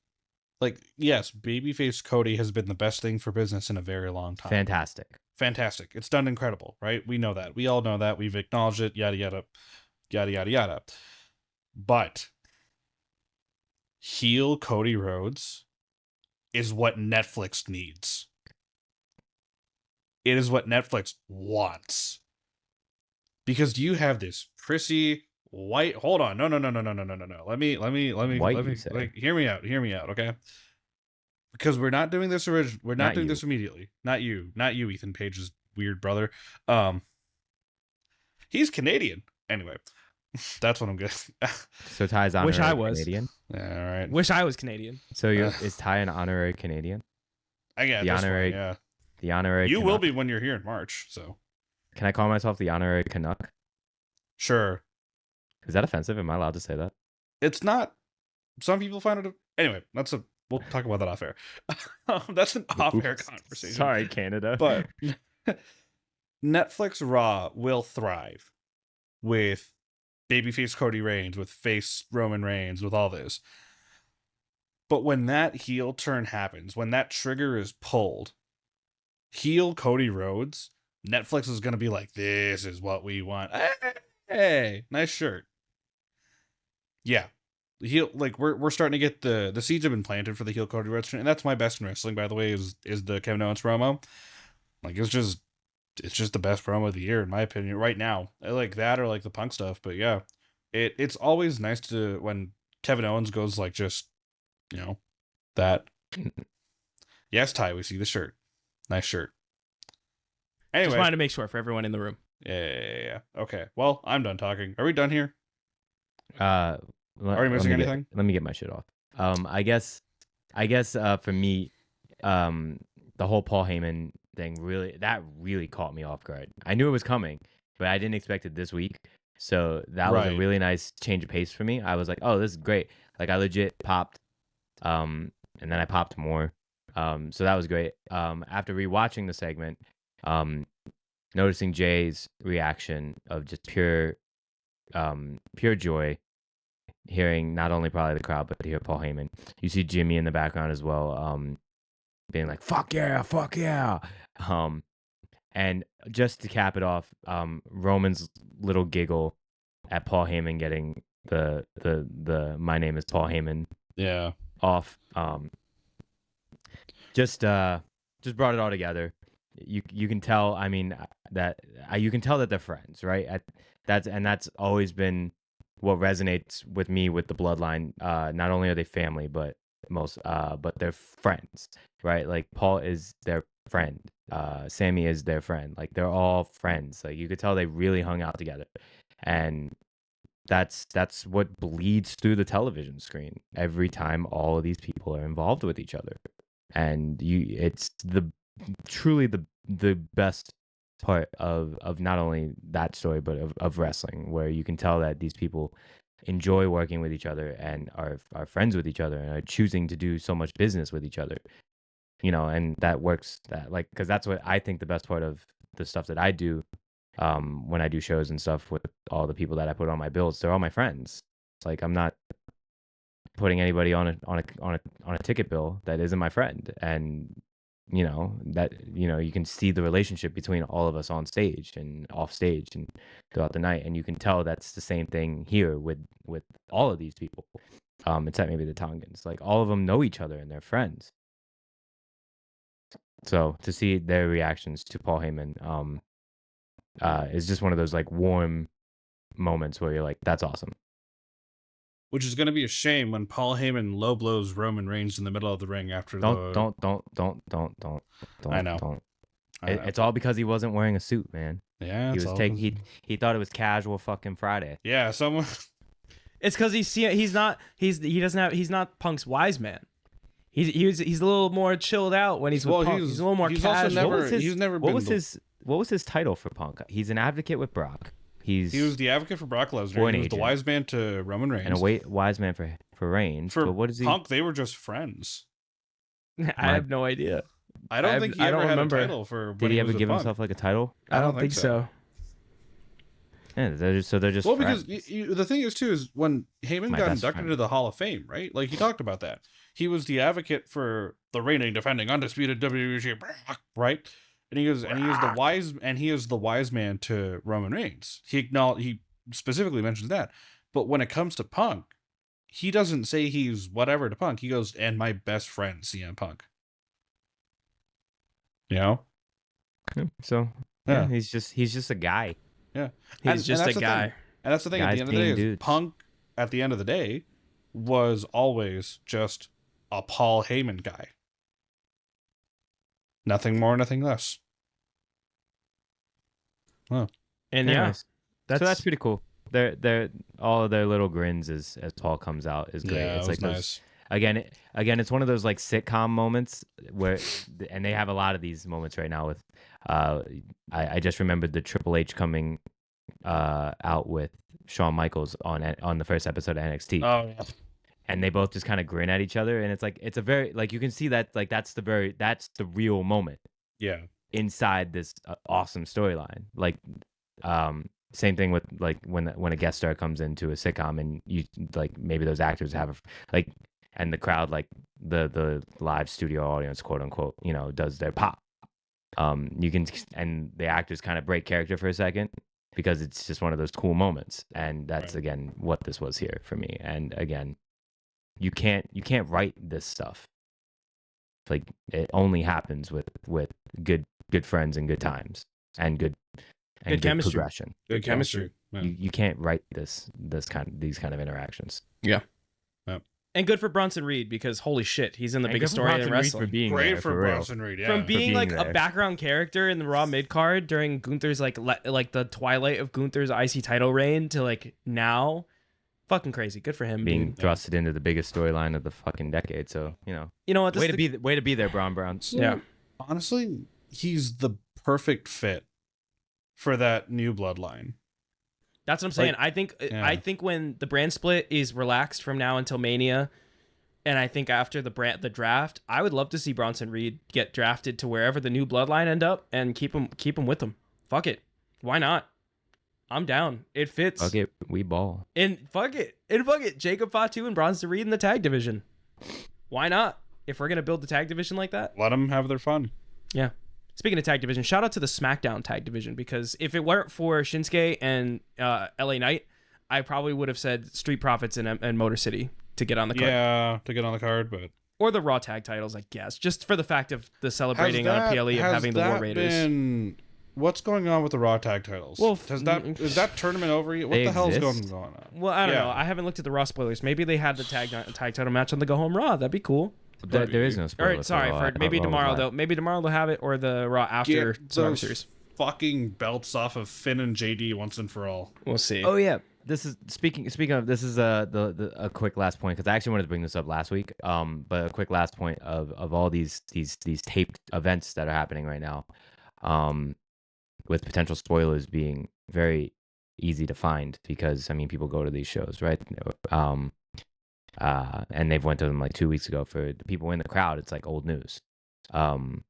like, yes, babyface Cody has been the best thing for business in a very long time. Fantastic. Fantastic. It's done incredible, right? We know that. We all know that. We've acknowledged it, yada, yada, yada, yada, yada. But heel Cody Rhodes is what Netflix needs. It is what Netflix wants. Because you have this prissy white. Hold on. No. Let me White, you say? like hear me out, okay? Because we're not doing this we're not Not doing you. this immediately. Not you, Ethan Page's weird brother. He's Canadian. Anyway, that's what I'm good. So Ty's Wish honorary I was. Canadian. All right. Wish I was Canadian. So is Ty an honorary Canadian? I get the this one, honorary- yeah. The honorary You will Canuck? be when you're here in March, so Can I call myself the honorary Canuck? sure. Is that offensive? Am I allowed to say that? It's not. Some people find it. Anyway, we'll talk about that off air. That's an off air Oops. conversation. Sorry, Canada. But Netflix Raw will thrive with babyface Cody Reigns, with face Roman Reigns, with all this. But when that heel turn happens, when that trigger is pulled, heel Cody Rhodes, Netflix is going to be like, this is what we want. Hey, nice shirt. Yeah. The heel, like, we're starting to get the seeds have been planted for the heel Cody Rhodes turn, and that's my best in wrestling, by the way, is the Kevin Owens promo. Like, it's just the best promo of the year, in my opinion, right now. I like that, or like the Punk stuff, but yeah. It's always nice to, when Kevin Owens goes like, just, that. Yes, Ty, we see the shirt. Nice shirt. Anyway. Just wanted to make sure for everyone in the room. Yeah. Okay. Well, I'm done talking. Are we done here? Are we missing anything? Let me get my shit off. I guess for me, the whole Paul Heyman thing really caught me off guard. I knew it was coming, but I didn't expect it this week. So that was a really nice change of pace for me. I was like, oh, this is great. Like, I legit popped, and then I popped more. So that was great. After rewatching the segment, noticing Jay's reaction of just pure joy, hearing not only probably the crowd, but to hear Paul Heyman. You see Jimmy in the background as well, being like, fuck yeah. And just to cap it off, Roman's little giggle at Paul Heyman getting the my name is Paul Heyman off, just brought it all together. You can tell, I mean, that you can tell that they're friends, right? That's always been what resonates with me with the bloodline. Not only are they family, but they're friends, right? Like, Paul is their friend, Sammy is their friend. Like, they're all friends. Like, you could tell they really hung out together, and that's what bleeds through the television screen every time all of these people are involved with each other. And it's truly the best part of not only that story, but of wrestling, where you can tell that these people enjoy working with each other and are friends with each other and are choosing to do so much business with each other, and that works, because that's what I think the best part of the stuff that I do, when I do shows and stuff with all the people that I put on my bills. They're all my friends. Like, I'm not putting anybody on a ticket bill that isn't my friend. And you can see the relationship between all of us on stage and off stage and throughout the night, and you can tell that's the same thing here with all of these people, except maybe the Tongans. Like, all of them know each other and they're friends. So to see their reactions to Paul Heyman is just one of those, like, warm moments where you're like, that's awesome. Which is going to be a shame when Paul Heyman low blows Roman Reigns in the middle of the ring after don't. I know. Don't. It's all because he wasn't wearing a suit, man. Yeah, he was he thought it was casual fucking Friday. Yeah, someone. It's because he's not Punk's wise man. He's a little more chilled out when he's with Punk. He's a little more casual. What was his title for Punk? He's an advocate with Brock. He was the advocate for Brock Lesnar. He was the wise man to Roman Reigns. And a wise man for Reigns. For but what is he? Punk, they were just friends. I have no idea. I don't think he ever had a title for. Did he ever give himself like a title? I don't think so. Yeah, they're just well, friends. Because the thing is too is when Heyman got inducted into the Hall of Fame, right? Like, he talked about that. He was the advocate for the reigning, defending, undisputed WWE champion, right? And he is the wise man to Roman Reigns. He specifically mentions that. But when it comes to Punk, he doesn't say he's whatever to Punk. He goes, and my best friend, CM Punk. So yeah, he's just a guy. Yeah, he's just a guy. And that's the thing. At the end of the day, is Punk, at the end of the day, was always just a Paul Heyman guy. Nothing more, nothing less. Huh. And anyways, that's pretty cool. They're all of their little grins as Paul comes out is great. Yeah, it's like nice. Again, it's one of those, like, sitcom moments where, and they have a lot of these moments right now with, I just remembered the Triple H coming out with Shawn Michaels on the first episode of NXT. Oh yeah. And they both just kind of grin at each other, and it's like, it's a very, like, you can see that, like, that's the real moment. Yeah. Inside this awesome storyline, like, Same thing with like when a guest star comes into a sitcom and you like maybe those actors have like and the crowd like the live studio audience quote unquote does their pop. You can and the actors kind of break character for a second because it's just one of those cool moments, and that's again what this was here for me. And again, you can't write this stuff. Like it only happens with good friends and good times and good chemistry. progression. Good chemistry. You can't write these kind of interactions. Yeah. And good for Bronson Reed because holy shit, he's in the biggest story in wrestling. For being Great there, for Bronson Reed. Yeah. From being like there. a background character in the Raw mid card during Gunther's like the twilight of Gunther's IC title reign to like now, fucking crazy. Good for him. Being thrusted into the biggest storyline of the fucking decade. So you know what? Way to be there, Brown. So, yeah. Honestly, he's the perfect fit for that new bloodline. That's what I'm saying. Like, I think when the brand split is relaxed from now until Mania, and I think after the draft, I would love to see Bronson Reed get drafted to wherever the new bloodline end up and keep him with them. Fuck it. Why not? I'm down. It fits. Fuck it. We ball. And fuck it. Jacob Fatu and Bronson Reed in the tag division. Why not? If we're going to build the tag division like that. Let them have their fun. Yeah. Speaking of tag division, shout out to the SmackDown tag division because if it weren't for Shinsuke and LA Knight, I probably would have said Street Profits and Motor City to get on the card. Yeah, to get on the card, but or the Raw tag titles, I guess, just for the fact of the celebrating on PLE of having the War Raiders. What's going on with the Raw tag titles? Well, is that tournament over yet? What the hell is going on? Well, I don't know. I haven't looked at the Raw spoilers. Maybe they had the tag title match on the Go Home Raw. That'd be cool. There is no spoiler. All right, sorry. Maybe tomorrow though. Maybe tomorrow they'll have it, or the Raw after Survivor Series. Fucking belts off of Finn and JD once and for all. We'll see. Oh yeah, this is speaking of this is a quick last point because I actually wanted to bring this up last week. But a quick last point of all these taped events that are happening right now, with potential spoilers being very easy to find because I mean people go to these shows, right? And they've went to them like 2 weeks ago. For the people in the crowd, it's like old news. I'm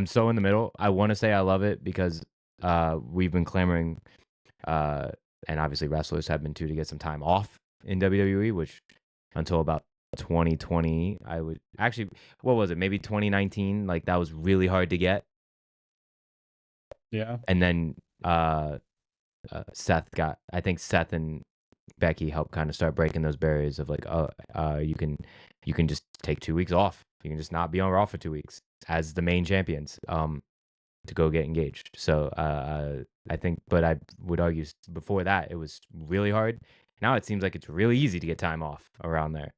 so in the middle. I want to say I love it because we've been clamoring, and obviously wrestlers have been too, to get some time off in WWE, which until about 2020, I would actually, what was it? Maybe 2019. Like that was really hard to get. Yeah. And then Seth and Becky helped kind of start breaking those barriers of like, you can just take 2 weeks off. You can just not be on Raw for 2 weeks as the main champions to go get engaged. So I think, but I would argue before that it was really hard. Now it seems like it's really easy to get time off around there.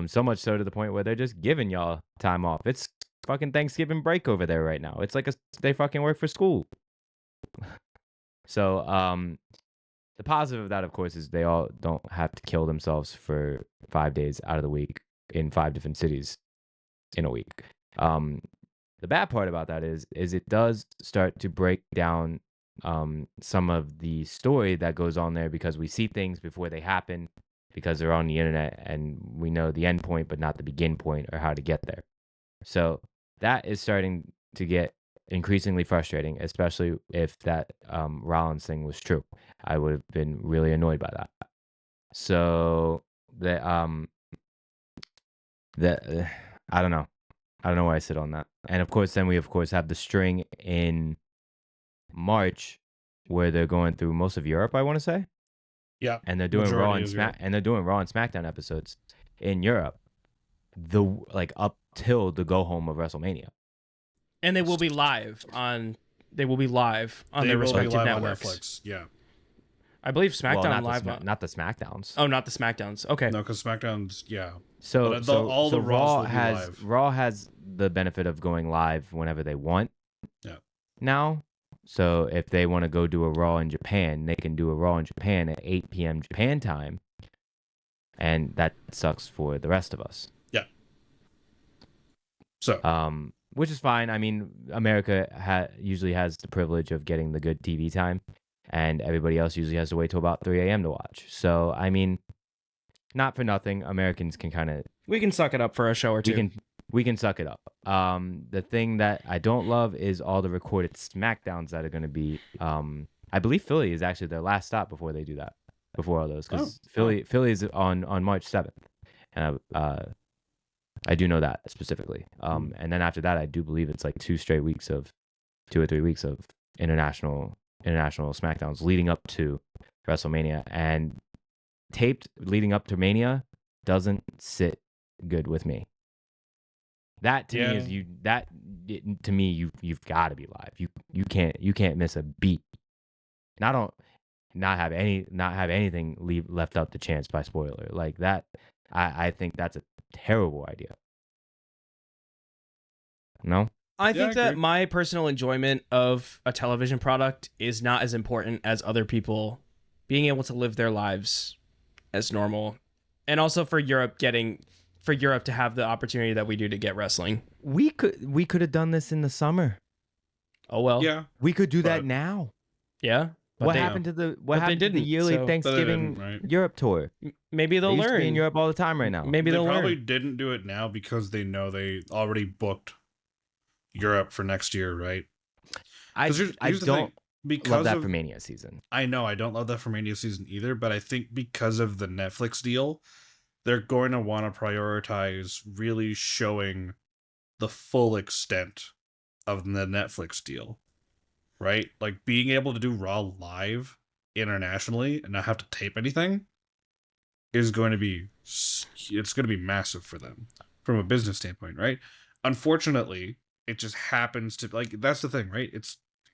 So much so to the point where they're just giving y'all time off. It's fucking Thanksgiving break over there right now. It's like they fucking work for school. So the positive of that, of course, is they all don't have to kill themselves for 5 days out of the week in 5 different cities in a week. The bad part about that is it does start to break down some of the story that goes on there because we see things before they happen because they're on the internet and we know the end point but not the begin point or how to get there. So that is starting to get increasingly frustrating, especially if that Rollins thing was true. I would have been really annoyed by that. So I don't know. I don't know where I sit on that. And of course, then we have the string in March where they're going through most of Europe, I want to say. Yeah. And they're doing Raw and SmackDown episodes in Europe. Up till the go home of WrestleMania. And they will be live on their respective networks. On Netflix. Yeah. I believe SmackDown not the SmackDowns. Oh, not the SmackDowns. Okay. No, because SmackDown's So all the Raw has Raw has the benefit of going live whenever they want. Yeah. Now, so if they want to go do a Raw in Japan, they can do a Raw in Japan at 8 p.m. Japan time, and that sucks for the rest of us. Yeah. So. Which is fine. I mean, America usually has the privilege of getting the good TV time, and everybody else usually has to wait till about 3 a.m. to watch. So, I mean, not for nothing, Americans can kind of... We can suck it up for a show or two. we can suck it up. The thing that I don't love is all the recorded SmackDowns that are going to be. I believe Philly is actually their last stop before they do that. Before all those, because Philly is on March 7th, and I do know that specifically. And then after that, I do believe it's like 2 or 3 weeks of international SmackDowns leading up to WrestleMania, and taped leading up to Mania doesn't sit good with me. That to me is you've got to be live. You can't miss a beat. And I don't not have anything left up to chance by spoiler like that. I think that's a terrible idea. No? I think that agree. my personal enjoyment of a television product is not as important as other people being able to live their lives as normal. And also for Europe to have the opportunity that we do to get wrestling. We could have done this in the summer. Oh well. Yeah. We could do that But- now. Yeah. What happened to the yearly so- Thanksgiving right? Europe tour? Maybe They they'll used to be learn. in Europe all the time right now. Maybe They they'll probably learn. didn't do it now because they know they already booked Europe for next year, right? I 'Cause here's the don't thing. Because love that of, for Mania season. I know I don't love that for Mania season either, but I think because of the Netflix deal, they're going to want to prioritize really showing the full extent of the Netflix deal, right? Like being able to do Raw live internationally and not have to tape anything is going to be massive for them from a business standpoint, right? Unfortunately, it just happens to like that's the thing, right?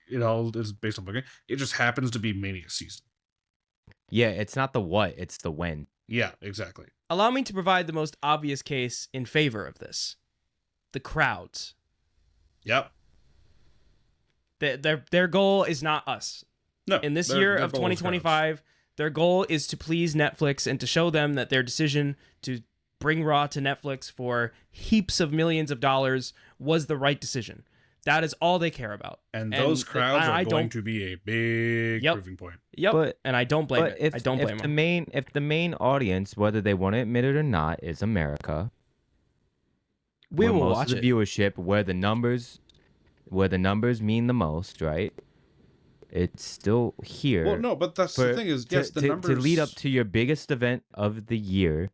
It all is based on booking. It just happens to be Mania season. Yeah, it's not the what, it's the when. Yeah, exactly. Allow me to provide the most obvious case in favor of this. The crowds. Yep. Their goal is not us. No. In this their- year their of goal is 2025, their goal is to please Netflix and to show them that their decision to bring Raw to Netflix for heaps of millions of dollars was the right decision. That is all they care about. And those crowds I are going don't- to be a big Yep. proving point. Yep. But- And I don't blame But it. I don't blame them. if the main audience, whether they want to admit it or not, is America, We where will most watch of it. the viewership, where the numbers mean the most, right? It's still here. Well, no, but that's the thing is, yes, the numbers to lead up to your biggest event of the year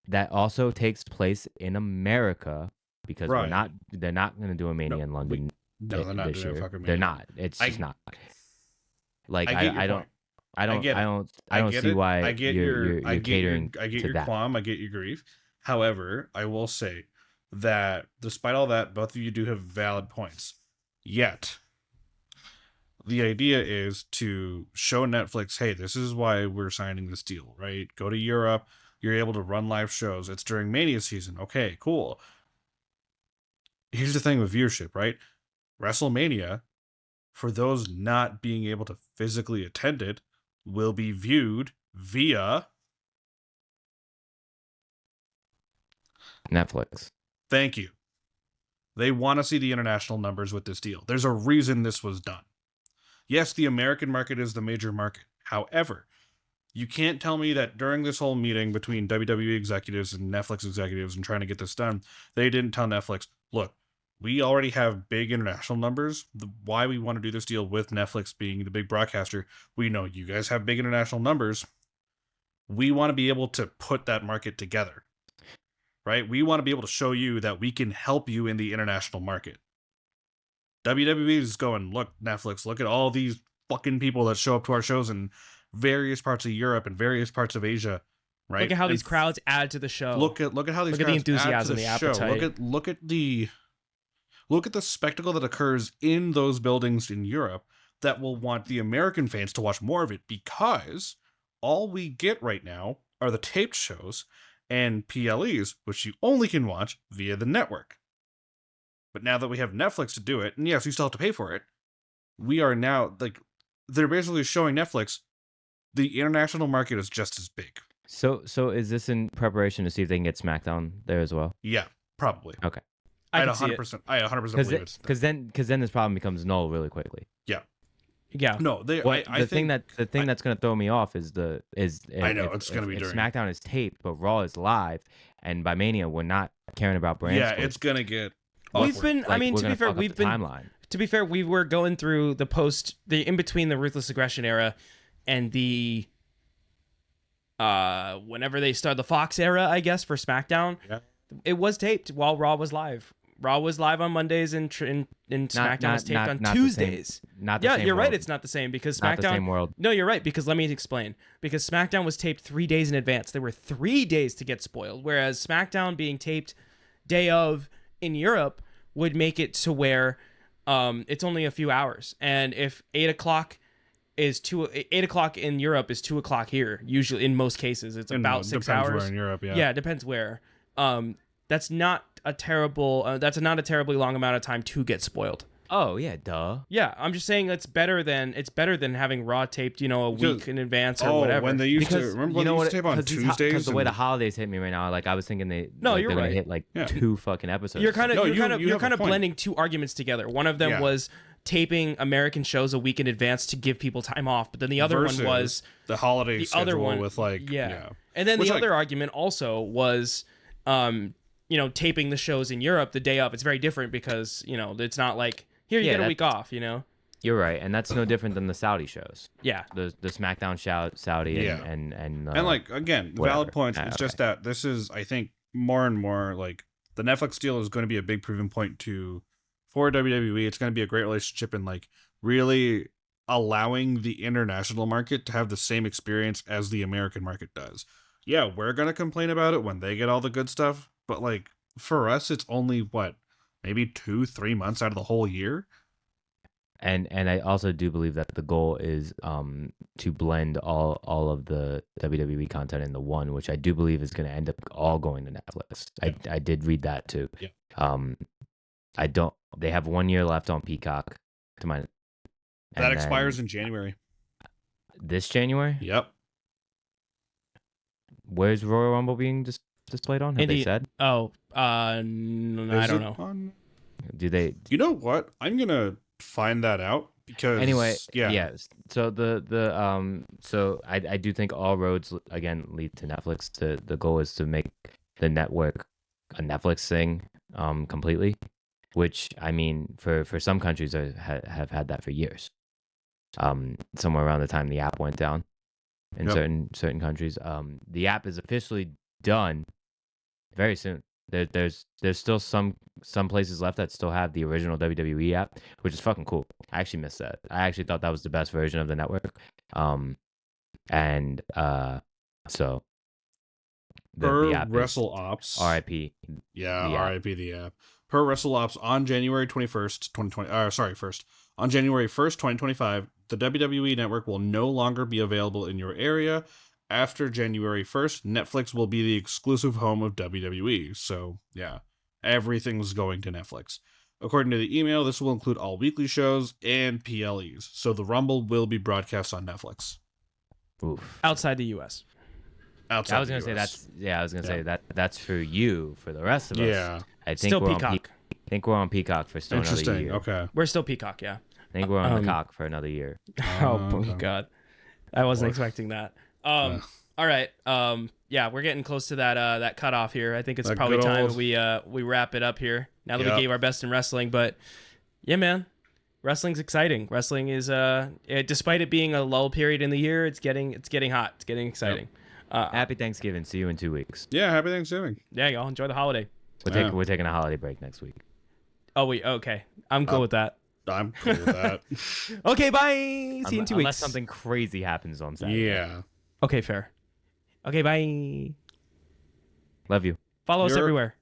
that also takes place in America, because Right. they're not going to do a Mania in London No, they're not this doing year. a fucking They're Mania. not. It's I- just not. Like I get your I don't point. I don't get it. I don't get see it. why I get you're catering I get to your that. qualm. I get your grief. However, I will say that despite all that, both of you do have valid points. Yet, the idea is to show Netflix, hey, this is why we're signing this deal, right? Go to Europe. You're able to run live shows. It's during Mania season. Okay, cool. Here's the thing with viewership, right? WrestleMania, for those not being able to physically attend it, will be viewed via Netflix. thank you. They want to see the international numbers with this deal. There's a reason this was done. Yes, the American market is the major market. However, you can't tell me that during this whole meeting between WWE executives and Netflix executives and trying to get this done, they didn't tell Netflix, look, we already have big international numbers. Why we want to do this deal with Netflix being the big broadcaster, we know you guys have big international numbers. We want to be able to put that market together, right? We want to be able to show you that we can help you in the international market. WWE is going, look, Netflix, look at all these fucking people that show up to our shows in various parts of Europe and various parts of Asia, right? Look at how And these crowds add to the show. Look at how these Look at the crowds add to enthusiasm, the show. appetite. Look at the spectacle that occurs in those buildings in Europe that will want the American fans to watch more of it, because all we get right now are the taped shows and PLEs, which you only can watch via the network. But now that we have Netflix to do it, and yes, you still have to pay for it, we are now, like, they're basically showing Netflix the international market is just as big. So is this in preparation to see if they can get SmackDown there as well? Yeah, probably. Okay. I I'd can see it. 100%. I 100% believe it's Because then this problem becomes null really quickly. Yeah. no. They. What, I think the thing that's gonna throw me off is I know, it's gonna be if during- SmackDown is taped, but Raw is live, and by Mania we're not caring about brand Yeah, split. it's gonna get. We've awkward. been. I Like, mean, we're to be gonna fair, fuck up we've the been. timeline. To be fair, we were going through the in between the Ruthless Aggression era and the whenever they start the Fox era, I guess, for SmackDown. Yeah. It was taped while Raw was live. Raw was live on Mondays and SmackDown was taped on Tuesdays. Not the same You're world. right. It's not the same because Not SmackDown. the same world. No, you're right because let me explain. Because SmackDown was taped 3 days in advance. There were 3 days to get spoiled, whereas SmackDown being taped day of in Europe would make it to where it's only a few hours. And if 8 o'clock is 8 o'clock in Europe is 2 o'clock here. Usually, in most cases, it's about 6 depends hours. where in Europe, yeah. Yeah, it depends where. That's not a terrible. That's not a terribly long amount of time to get spoiled. Oh yeah, duh. Yeah, I'm just saying it's better than having Raw taped, a week in advance or whatever. When they used to Because remember you when know they what? used to tape on Tuesdays. Because the way and- the holidays hit me right now, like I was thinking No, like, you're they're gonna right. hit like Yeah. 2 fucking episodes. You're kind of No, you're you kind of have you're a kind of point. blending two arguments together. One of them Yeah. was taping American shows a week in advance to give people time off, but then the other versus one was the holiday the schedule other one with like yeah. And then Which, the like- other argument also was taping the shows in Europe the day of. It's very different because it's not like here you Yeah, get a week that's- off. You're right, and that's no different than the Saudi shows. Yeah. The SmackDown Saudi Yeah. and like again, whatever. valid points. Ah, It's okay. just that this is, I think, more and more like the Netflix deal is going to be a big proving point for WWE. It's going to be a great relationship in like really allowing the international market to have the same experience as the American market does. Yeah, we're going to complain about it when they get all the good stuff, but like for us, it's only maybe 2-3 months out of the whole year. And I also do believe that the goal is to blend all of the WWE content into one, which I do believe is going to end up all going to Netflix. Yeah. I did read that too. Yeah. They have 1 year left on Peacock to my That expires in January. this January. Yep. Where's Royal Rumble being displayed on? Have they said? Oh, I don't know. Do they? You know what? I'm gonna find that out because Anyway, yeah. yes. So so I do think all roads again lead to Netflix. The goal is to make the network a Netflix thing completely, which I mean for some countries have had that for years. Somewhere around the time the app went down in Yep. certain countries. The app is officially done very soon. There's still some places left that still have the original WWE app, which is fucking cool. I actually missed that. I actually thought that was the best version of the network. So Per the app Wrestle Ops. RIP. Yeah, the app. RIP the app. Per Wrestle Ops on January 21st, 2020. First. On January 1st, 2025, the WWE network will no longer be available in your area. After January 1st, Netflix will be the exclusive home of WWE. So, yeah, everything's going to Netflix. According to the email, this will include all weekly shows and PLEs. So the Rumble will be broadcast on Netflix. Oof. Outside the U.S. Outside I was the gonna say US. say that's for you. For the rest of us, Yeah. I think Still we're on Peacock. I think we're on Peacock for still another Interesting. year. Okay. We're still Peacock, yeah. I think we're on the Um, cock for another year. Oh okay. God, I wasn't Or- expecting that. Yeah. All right. Yeah, we're getting close to that cutoff here. I think it's That probably good time old- we wrap it up here. Now that Yep. we gave our best in wrestling, but yeah, man, wrestling's exciting. Wrestling is despite it being a lull period in the year, it's getting hot. It's getting exciting. Happy Thanksgiving. See you in 2 weeks. Yeah, happy Thanksgiving. Yeah, y'all enjoy the holiday. Yeah. We're taking a holiday break next week. Oh wait, okay, I'm cool with that. I'm cool with that. Okay, bye. See you in 2 Unless weeks. something crazy happens on Saturday. Yeah. Okay, fair. Okay, bye. Love you. Follow us You're- everywhere.